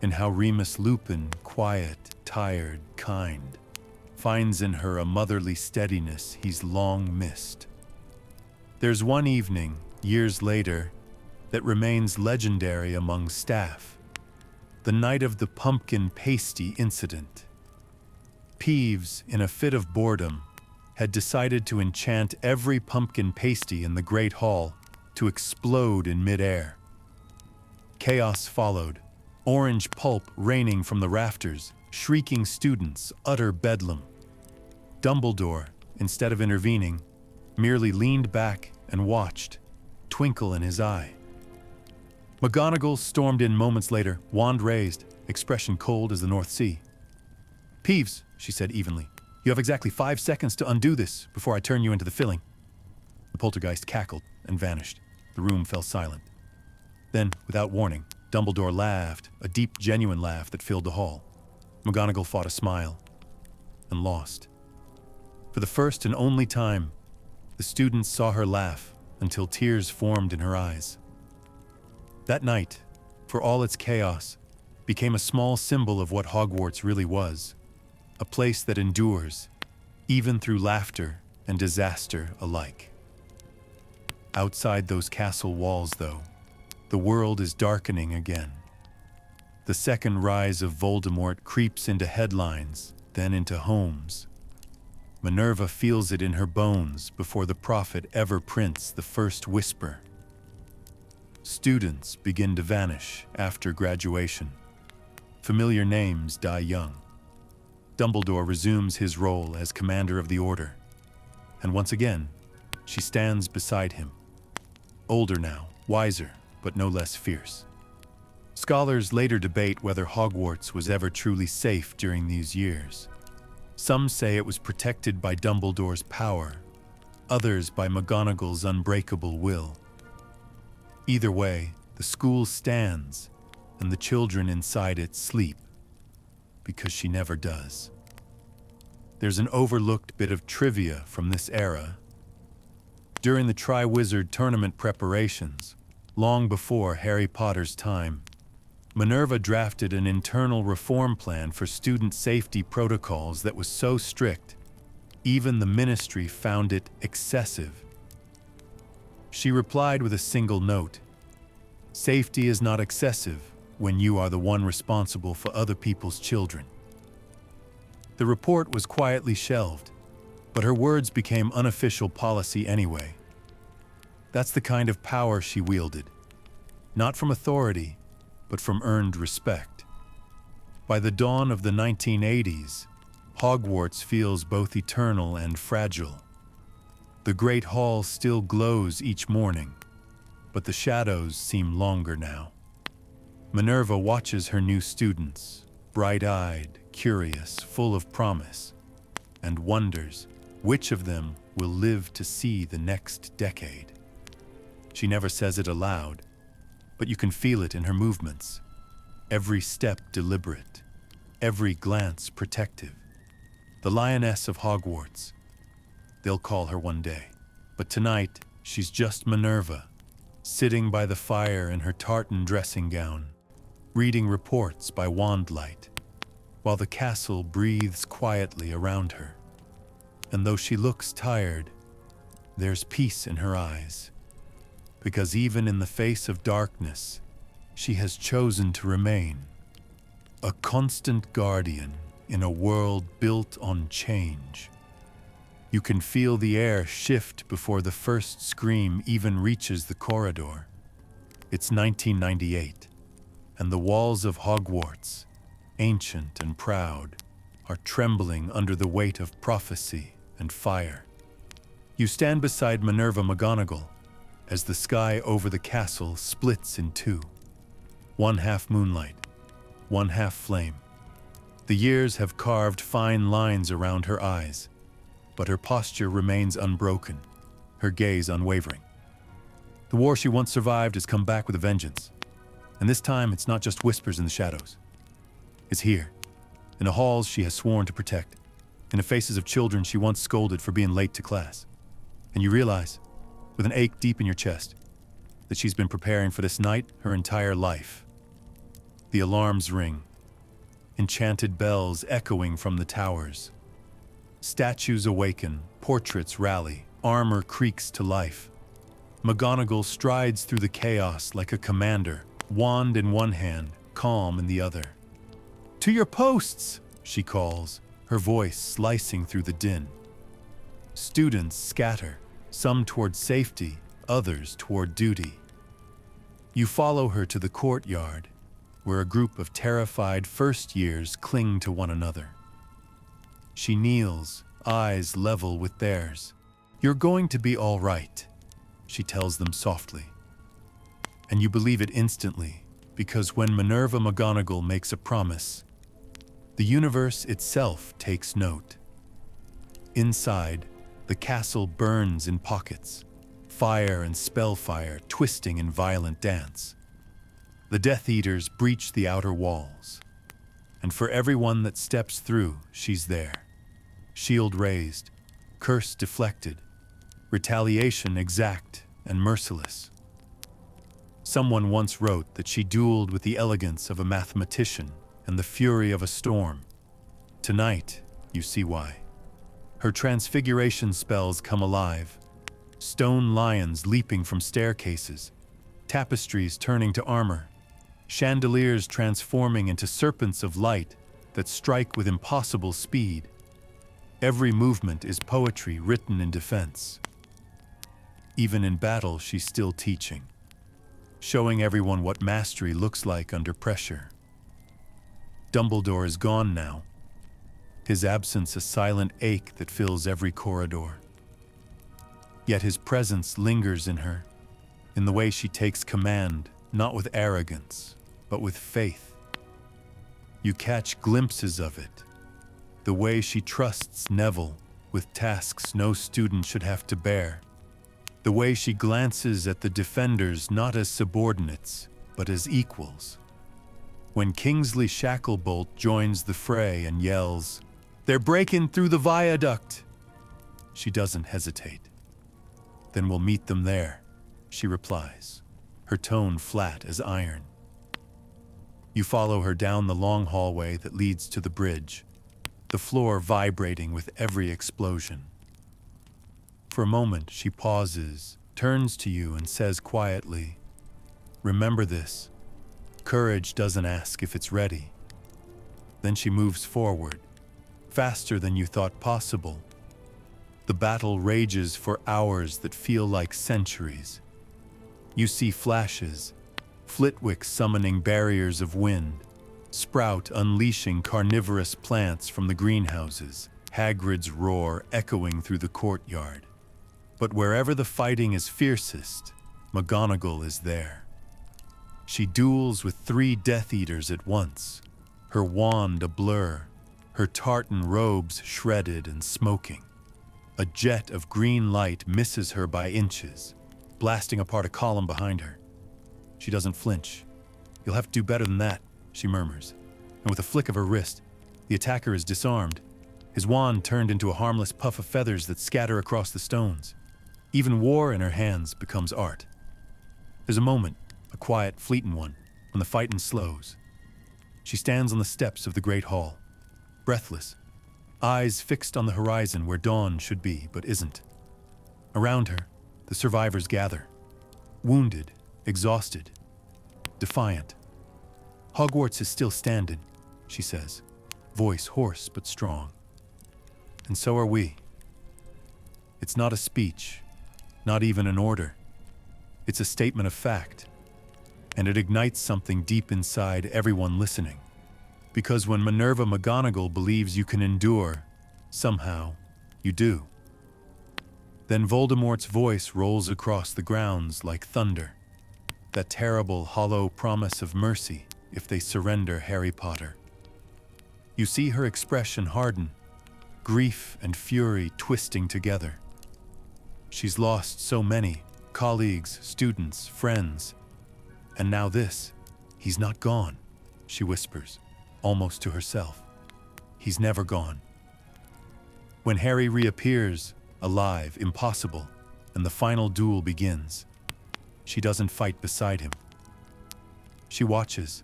in how Remus Lupin, quiet, tired, kind, finds in her a motherly steadiness he's long missed. There's one evening, years later, that remains legendary among staff: the night of the pumpkin pasty incident. Peeves, in a fit of boredom, had decided to enchant every pumpkin pasty in the Great Hall to explode in midair. Chaos followed, orange pulp raining from the rafters, shrieking students, utter bedlam. Dumbledore, instead of intervening, merely leaned back and watched, twinkle in his eye. McGonagall stormed in moments later, wand raised, expression cold as the North Sea. "Peeves," she said evenly, "you have exactly 5 seconds to undo this before I turn you into the filling." The poltergeist cackled and vanished. The room fell silent. Then, without warning, Dumbledore laughed, a deep, genuine laugh that filled the hall. McGonagall fought a smile and lost. For the first and only time, the students saw her laugh until tears formed in her eyes. That night, for all its chaos, became a small symbol of what Hogwarts really was, a place that endures, even through laughter and disaster alike. Outside those castle walls, though, the world is darkening again. The second rise of Voldemort creeps into headlines, then into homes. Minerva feels it in her bones before the prophet ever prints the first whisper. Students begin to vanish after graduation. Familiar names die young. Dumbledore resumes his role as commander of the Order. And once again, she stands beside him. Older now, wiser, but no less fierce. Scholars later debate whether Hogwarts was ever truly safe during these years. Some say it was protected by Dumbledore's power, others by McGonagall's unbreakable will. Either way, the school stands, and the children inside it sleep, because she never does. There's an overlooked bit of trivia from this era. During the Triwizard Tournament preparations, long before Harry Potter's time, Minerva drafted an internal reform plan for student safety protocols that was so strict, even the ministry found it excessive. She replied with a single note: "Safety is not excessive when you are the one responsible for other people's children." The report was quietly shelved, but her words became unofficial policy anyway. That's the kind of power she wielded, not from authority, but from earned respect. By the dawn of the 1980s, Hogwarts feels both eternal and fragile. The Great Hall still glows each morning, but the shadows seem longer now. Minerva watches her new students, bright-eyed, curious, full of promise, and wonders which of them will live to see the next decade. She never says it aloud, but you can feel it in her movements. Every step deliberate, every glance protective. The Lioness of Hogwarts. They'll call her one day. But tonight, she's just Minerva, sitting by the fire in her tartan dressing gown, reading reports by wandlight, while the castle breathes quietly around her. And though she looks tired, there's peace in her eyes. Because even in the face of darkness, she has chosen to remain a constant guardian in a world built on change. You can feel the air shift before the first scream even reaches the corridor. It's 1998, and the walls of Hogwarts, ancient and proud, are trembling under the weight of prophecy and fire. You stand beside Minerva McGonagall as the sky over the castle splits in two. One half moonlight, one half flame. The years have carved fine lines around her eyes, but her posture remains unbroken, her gaze unwavering. The war she once survived has come back with a vengeance, and this time it's not just whispers in the shadows. It's here, in the halls she has sworn to protect, in the faces of children she once scolded for being late to class. And you realize, with an ache deep in your chest, that she's been preparing for this night her entire life. The alarms ring, enchanted bells echoing from the towers. Statues awaken, portraits rally, armor creaks to life. McGonagall strides through the chaos like a commander, wand in one hand, calm in the other. "To your posts!" she calls, her voice slicing through the din. Students scatter, some toward safety, others toward duty. You follow her to the courtyard, where a group of terrified first years cling to one another. She kneels, eyes level with theirs. "You're going to be all right," she tells them softly. And you believe it instantly, because when Minerva McGonagall makes a promise, the universe itself takes note. Inside, the castle burns in pockets, fire and spellfire twisting in violent dance. The Death Eaters breach the outer walls, and for everyone that steps through, she's there. Shield raised, curse deflected, retaliation exact and merciless. Someone once wrote that she dueled with the elegance of a mathematician and the fury of a storm. Tonight, you see why. Her transfiguration spells come alive. Stone lions leaping from staircases, tapestries turning to armor, chandeliers transforming into serpents of light that strike with impossible speed. Every movement is poetry written in defense. Even in battle, she's still teaching, showing everyone what mastery looks like under pressure. Dumbledore is gone now, his absence a silent ache that fills every corridor. Yet his presence lingers in her, in the way she takes command, not with arrogance, but with faith. You catch glimpses of it, the way she trusts Neville with tasks no student should have to bear, the way she glances at the defenders not as subordinates, but as equals. When Kingsley Shacklebolt joins the fray and yells, "They're breaking through the viaduct!" she doesn't hesitate. "Then we'll meet them there," she replies, her tone flat as iron. You follow her down the long hallway that leads to the bridge, the floor vibrating with every explosion. For a moment, she pauses, turns to you and says quietly, "Remember this. Courage doesn't ask if it's ready." Then she moves forward, faster than you thought possible. The battle rages for hours that feel like centuries. You see flashes, Flitwick summoning barriers of wind, Sprout unleashing carnivorous plants from the greenhouses, Hagrid's roar echoing through the courtyard. But wherever the fighting is fiercest, McGonagall is there. She duels with 3 Death Eaters at once, her wand a blur, her tartan robes shredded and smoking. A jet of green light misses her by inches, blasting apart a column behind her. She doesn't flinch. "You'll have to do better than that," she murmurs, and with a flick of her wrist, the attacker is disarmed, his wand turned into a harmless puff of feathers that scatter across the stones. Even war in her hands becomes art. There's a moment, a quiet, fleeting one, when the fighting slows. She stands on the steps of the Great Hall, breathless, eyes fixed on the horizon where dawn should be, but isn't. Around her, the survivors gather, wounded, exhausted, defiant. "Hogwarts is still standing," she says, voice hoarse but strong. "And so are we." It's not a speech, not even an order. It's a statement of fact. and it ignites something deep inside everyone listening. Because when Minerva McGonagall believes you can endure, somehow, you do. Then Voldemort's voice rolls across the grounds like thunder, that terrible, hollow promise of mercy if they surrender Harry Potter. You see her expression harden, grief and fury twisting together. She's lost so many, colleagues, students, friends. And now this, he's not gone, she whispers, almost to herself. He's never gone. When Harry reappears, alive, impossible, and the final duel begins, she doesn't fight beside him. She watches,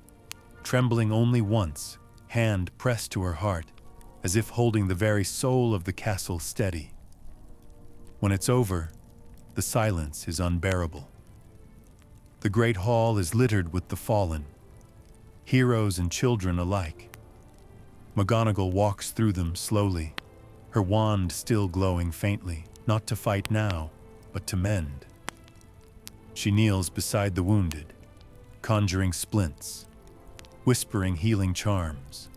trembling only once, hand pressed to her heart, as if holding the very soul of the castle steady. When it's over, the silence is unbearable. The great hall is littered with the fallen, heroes and children alike. McGonagall walks through them slowly, her wand still glowing faintly, not to fight now, but to mend. She kneels beside the wounded, conjuring splints, whispering healing charms,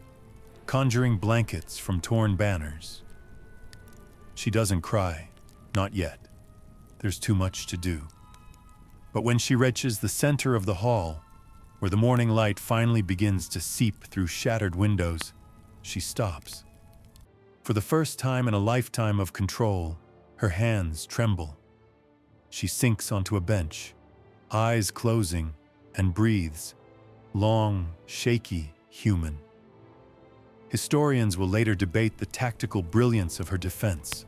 conjuring blankets from torn banners. She doesn't cry, not yet. There's too much to do. But when she reaches the center of the hall, where the morning light finally begins to seep through shattered windows, she stops. For the first time in a lifetime of control, her hands tremble. She sinks onto a bench, eyes closing, and breathes, long, shaky, human. Historians will later debate the tactical brilliance of her defense,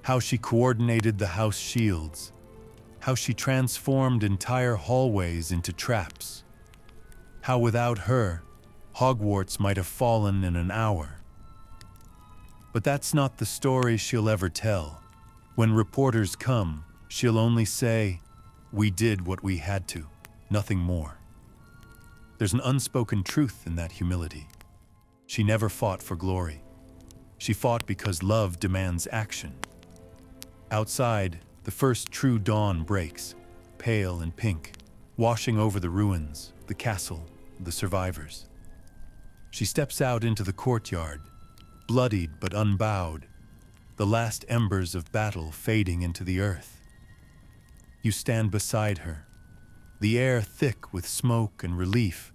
how she coordinated the house shields, how she transformed entire hallways into traps, how without her, Hogwarts might have fallen in an hour. But that's not the story she'll ever tell. When reporters come, she'll only say, "We did what we had to, nothing more." There's an unspoken truth in that humility. She never fought for glory. She fought because love demands action. Outside, the first true dawn breaks, pale and pink, washing over the ruins, the castle, the survivors. She steps out into the courtyard, bloodied but unbowed, the last embers of battle fading into the earth. You stand beside her, the air thick with smoke and relief,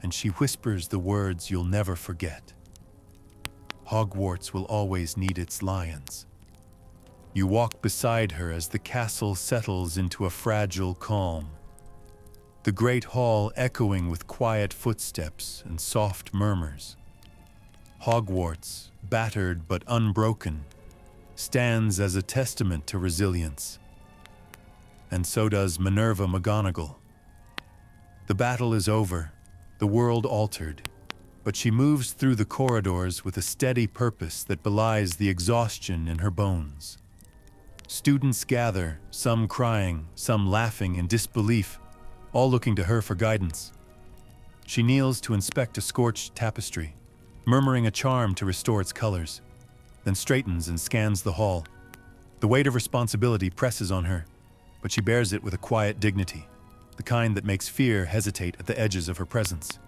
and she whispers the words you'll never forget. Hogwarts will always need its lions. You walk beside her as the castle settles into a fragile calm, the great hall echoing with quiet footsteps and soft murmurs. Hogwarts, battered but unbroken, stands as a testament to resilience. And so does Minerva McGonagall. The battle is over, the world altered, but she moves through the corridors with a steady purpose that belies the exhaustion in her bones. Students gather, some crying, some laughing in disbelief, all looking to her for guidance. She kneels to inspect a scorched tapestry, murmuring a charm to restore its colors, then straightens and scans the hall. The weight of responsibility presses on her, but she bears it with a quiet dignity, the kind that makes fear hesitate at the edges of her presence.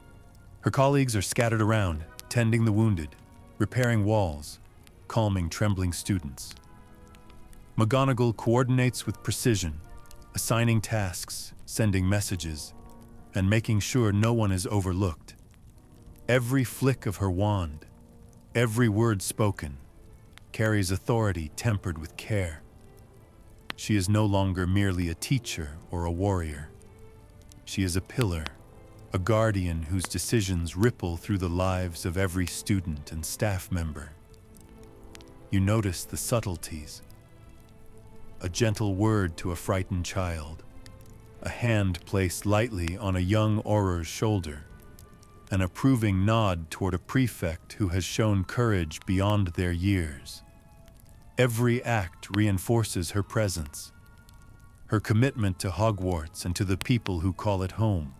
Her colleagues are scattered around, tending the wounded, repairing walls, calming trembling students. McGonagall coordinates with precision, assigning tasks, sending messages, and making sure no one is overlooked. Every flick of her wand, every word spoken, carries authority tempered with care. She is no longer merely a teacher or a warrior. She is a pillar, a guardian whose decisions ripple through the lives of every student and staff member. You notice the subtleties. A gentle word to a frightened child, a hand placed lightly on a young Auror's shoulder, an approving nod toward a prefect who has shown courage beyond their years. Every act reinforces her presence, her commitment to Hogwarts and to the people who call it home.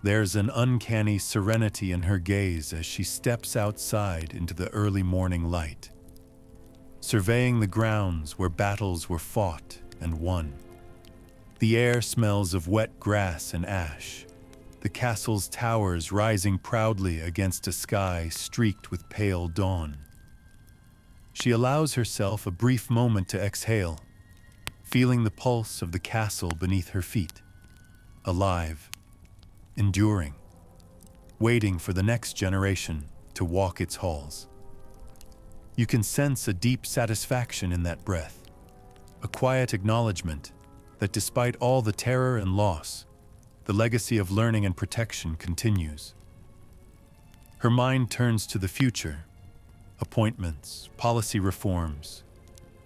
There's an uncanny serenity in her gaze as she steps outside into the early morning light, surveying the grounds where battles were fought and won. The air smells of wet grass and ash, the castle's towers rising proudly against a sky streaked with pale dawn. She allows herself a brief moment to exhale, feeling the pulse of the castle beneath her feet, alive, enduring, waiting for the next generation to walk its halls. You can sense a deep satisfaction in that breath, a quiet acknowledgement that despite all the terror and loss, the legacy of learning and protection continues. Her mind turns to the future, appointments, policy reforms,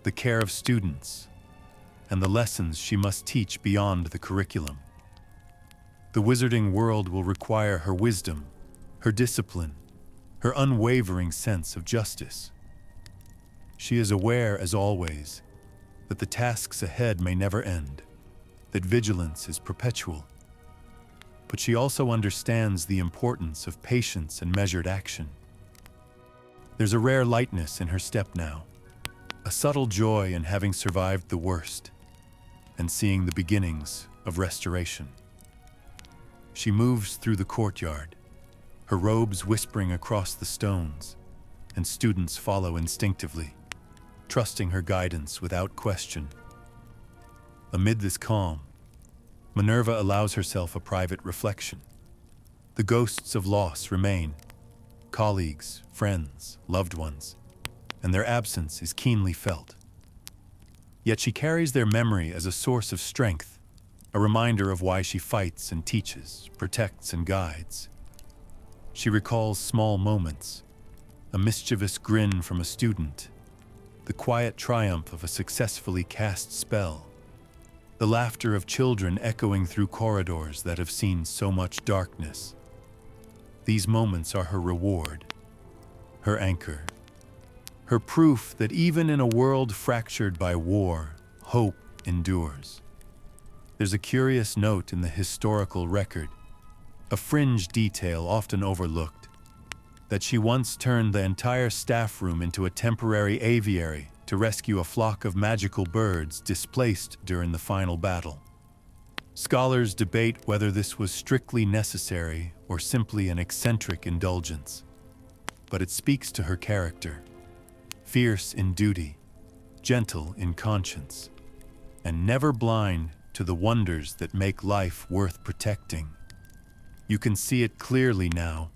the care of students, and the lessons she must teach beyond the curriculum. The wizarding world will require her wisdom, her discipline, her unwavering sense of justice. She is aware, as always, that the tasks ahead may never end, that vigilance is perpetual. But she also understands the importance of patience and measured action. There's a rare lightness in her step now, a subtle joy in having survived the worst and seeing the beginnings of restoration. She moves through the courtyard, her robes whispering across the stones, and students follow instinctively, trusting her guidance without question. Amid this calm, Minerva allows herself a private reflection. The ghosts of loss remain, colleagues, friends, loved ones, and their absence is keenly felt. Yet she carries their memory as a source of strength, a reminder of why she fights and teaches, protects and guides. She recalls small moments, a mischievous grin from a student, the quiet triumph of a successfully cast spell, the laughter of children echoing through corridors that have seen so much darkness. These moments are her reward, her anchor, her proof that even in a world fractured by war, hope endures. There's a curious note in the historical record, a fringe detail often overlooked, that she once turned the entire staff room into a temporary aviary to rescue a flock of magical birds displaced during the final battle. Scholars debate whether this was strictly necessary or simply an eccentric indulgence, but it speaks to her character, fierce in duty, gentle in conscience, and never blind to the wonders that make life worth protecting. You can see it clearly now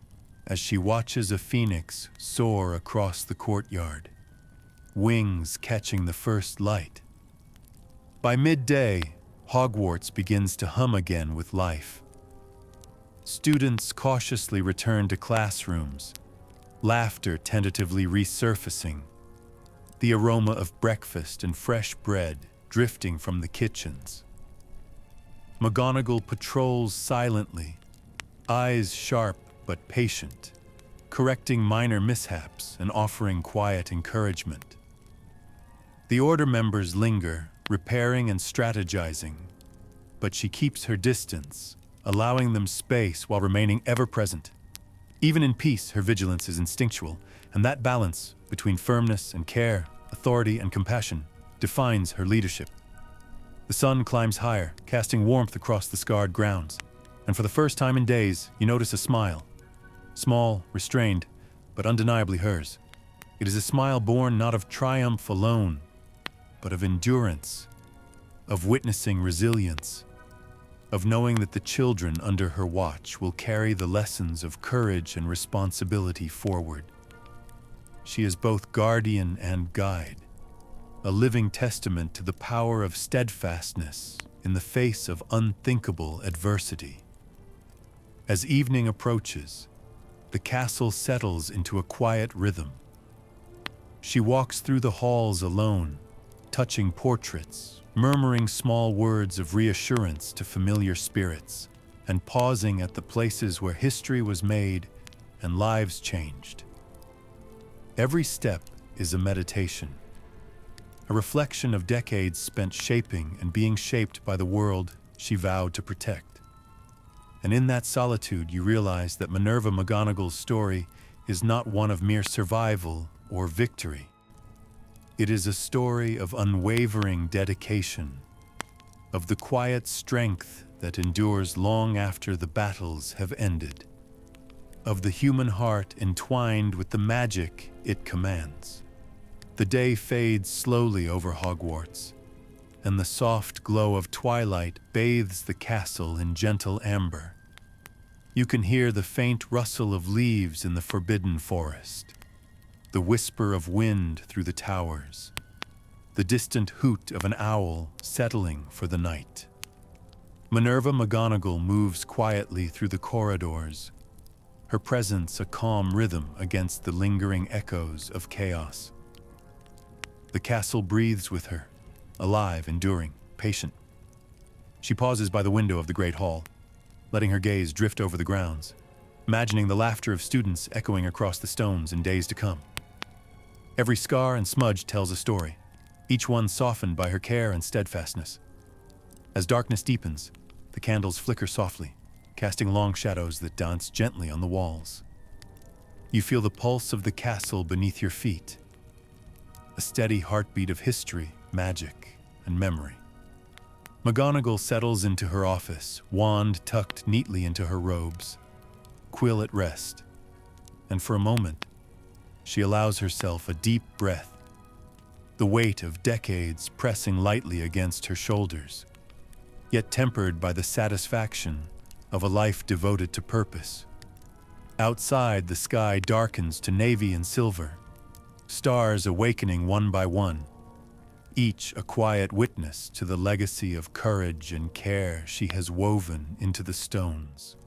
as she watches a phoenix soar across the courtyard, wings catching the first light. By midday, Hogwarts begins to hum again with life. Students cautiously return to classrooms, laughter tentatively resurfacing, the aroma of breakfast and fresh bread drifting from the kitchens. McGonagall patrols silently, eyes sharp but patient, correcting minor mishaps and offering quiet encouragement. The Order members linger, repairing and strategizing, but she keeps her distance, allowing them space while remaining ever present. Even in peace, her vigilance is instinctual, and that balance between firmness and care, authority and compassion, defines her leadership. The sun climbs higher, casting warmth across the scarred grounds, and for the first time in days, you notice a smile. Small, restrained, but undeniably hers. It is a smile born not of triumph alone, but of endurance, of witnessing resilience, of knowing that the children under her watch will carry the lessons of courage and responsibility forward. She is both guardian and guide, a living testament to the power of steadfastness in the face of unthinkable adversity. As evening approaches, the castle settles into a quiet rhythm. She walks through the halls alone, touching portraits, murmuring small words of reassurance to familiar spirits, and pausing at the places where history was made and lives changed. Every step is a meditation, a reflection of decades spent shaping and being shaped by the world she vowed to protect. And in that solitude, you realize that Minerva McGonagall's story is not one of mere survival or victory. It is a story of unwavering dedication, of the quiet strength that endures long after the battles have ended, of the human heart entwined with the magic it commands. The day fades slowly over Hogwarts, and the soft glow of twilight bathes the castle in gentle amber. You can hear the faint rustle of leaves in the forbidden forest, the whisper of wind through the towers, the distant hoot of an owl settling for the night. Minerva McGonagall moves quietly through the corridors, her presence a calm rhythm against the lingering echoes of chaos. The castle breathes with her, alive, enduring, patient. She pauses by the window of the great hall, letting her gaze drift over the grounds, imagining the laughter of students echoing across the stones in days to come. Every scar and smudge tells a story, each one softened by her care and steadfastness. As darkness deepens, the candles flicker softly, casting long shadows that dance gently on the walls. You feel the pulse of the castle beneath your feet, a steady heartbeat of history, magic, and memory. McGonagall settles into her office, wand tucked neatly into her robes, quill at rest, and for a moment, she allows herself a deep breath, the weight of decades pressing lightly against her shoulders, yet tempered by the satisfaction of a life devoted to purpose. Outside, the sky darkens to navy and silver, stars awakening one by one, each a quiet witness to the legacy of courage and care she has woven into the stones.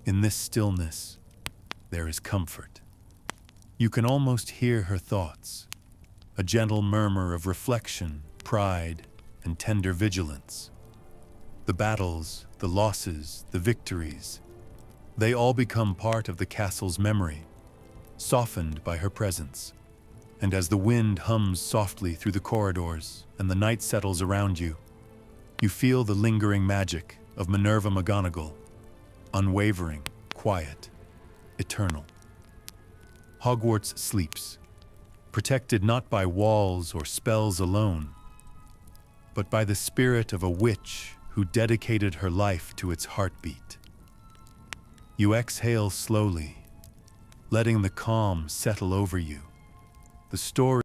In this stillness, there is comfort. You can almost hear her thoughts, a gentle murmur of reflection, pride, and tender vigilance. The battles, the losses, the victories, they all become part of the castle's memory, softened by her presence. And as the wind hums softly through the corridors and the night settles around you, you feel the lingering magic of Minerva McGonagall, unwavering, quiet, eternal. Hogwarts sleeps, protected not by walls or spells alone, but by the spirit of a witch who dedicated her life to its heartbeat. You exhale slowly, letting the calm settle over you. The story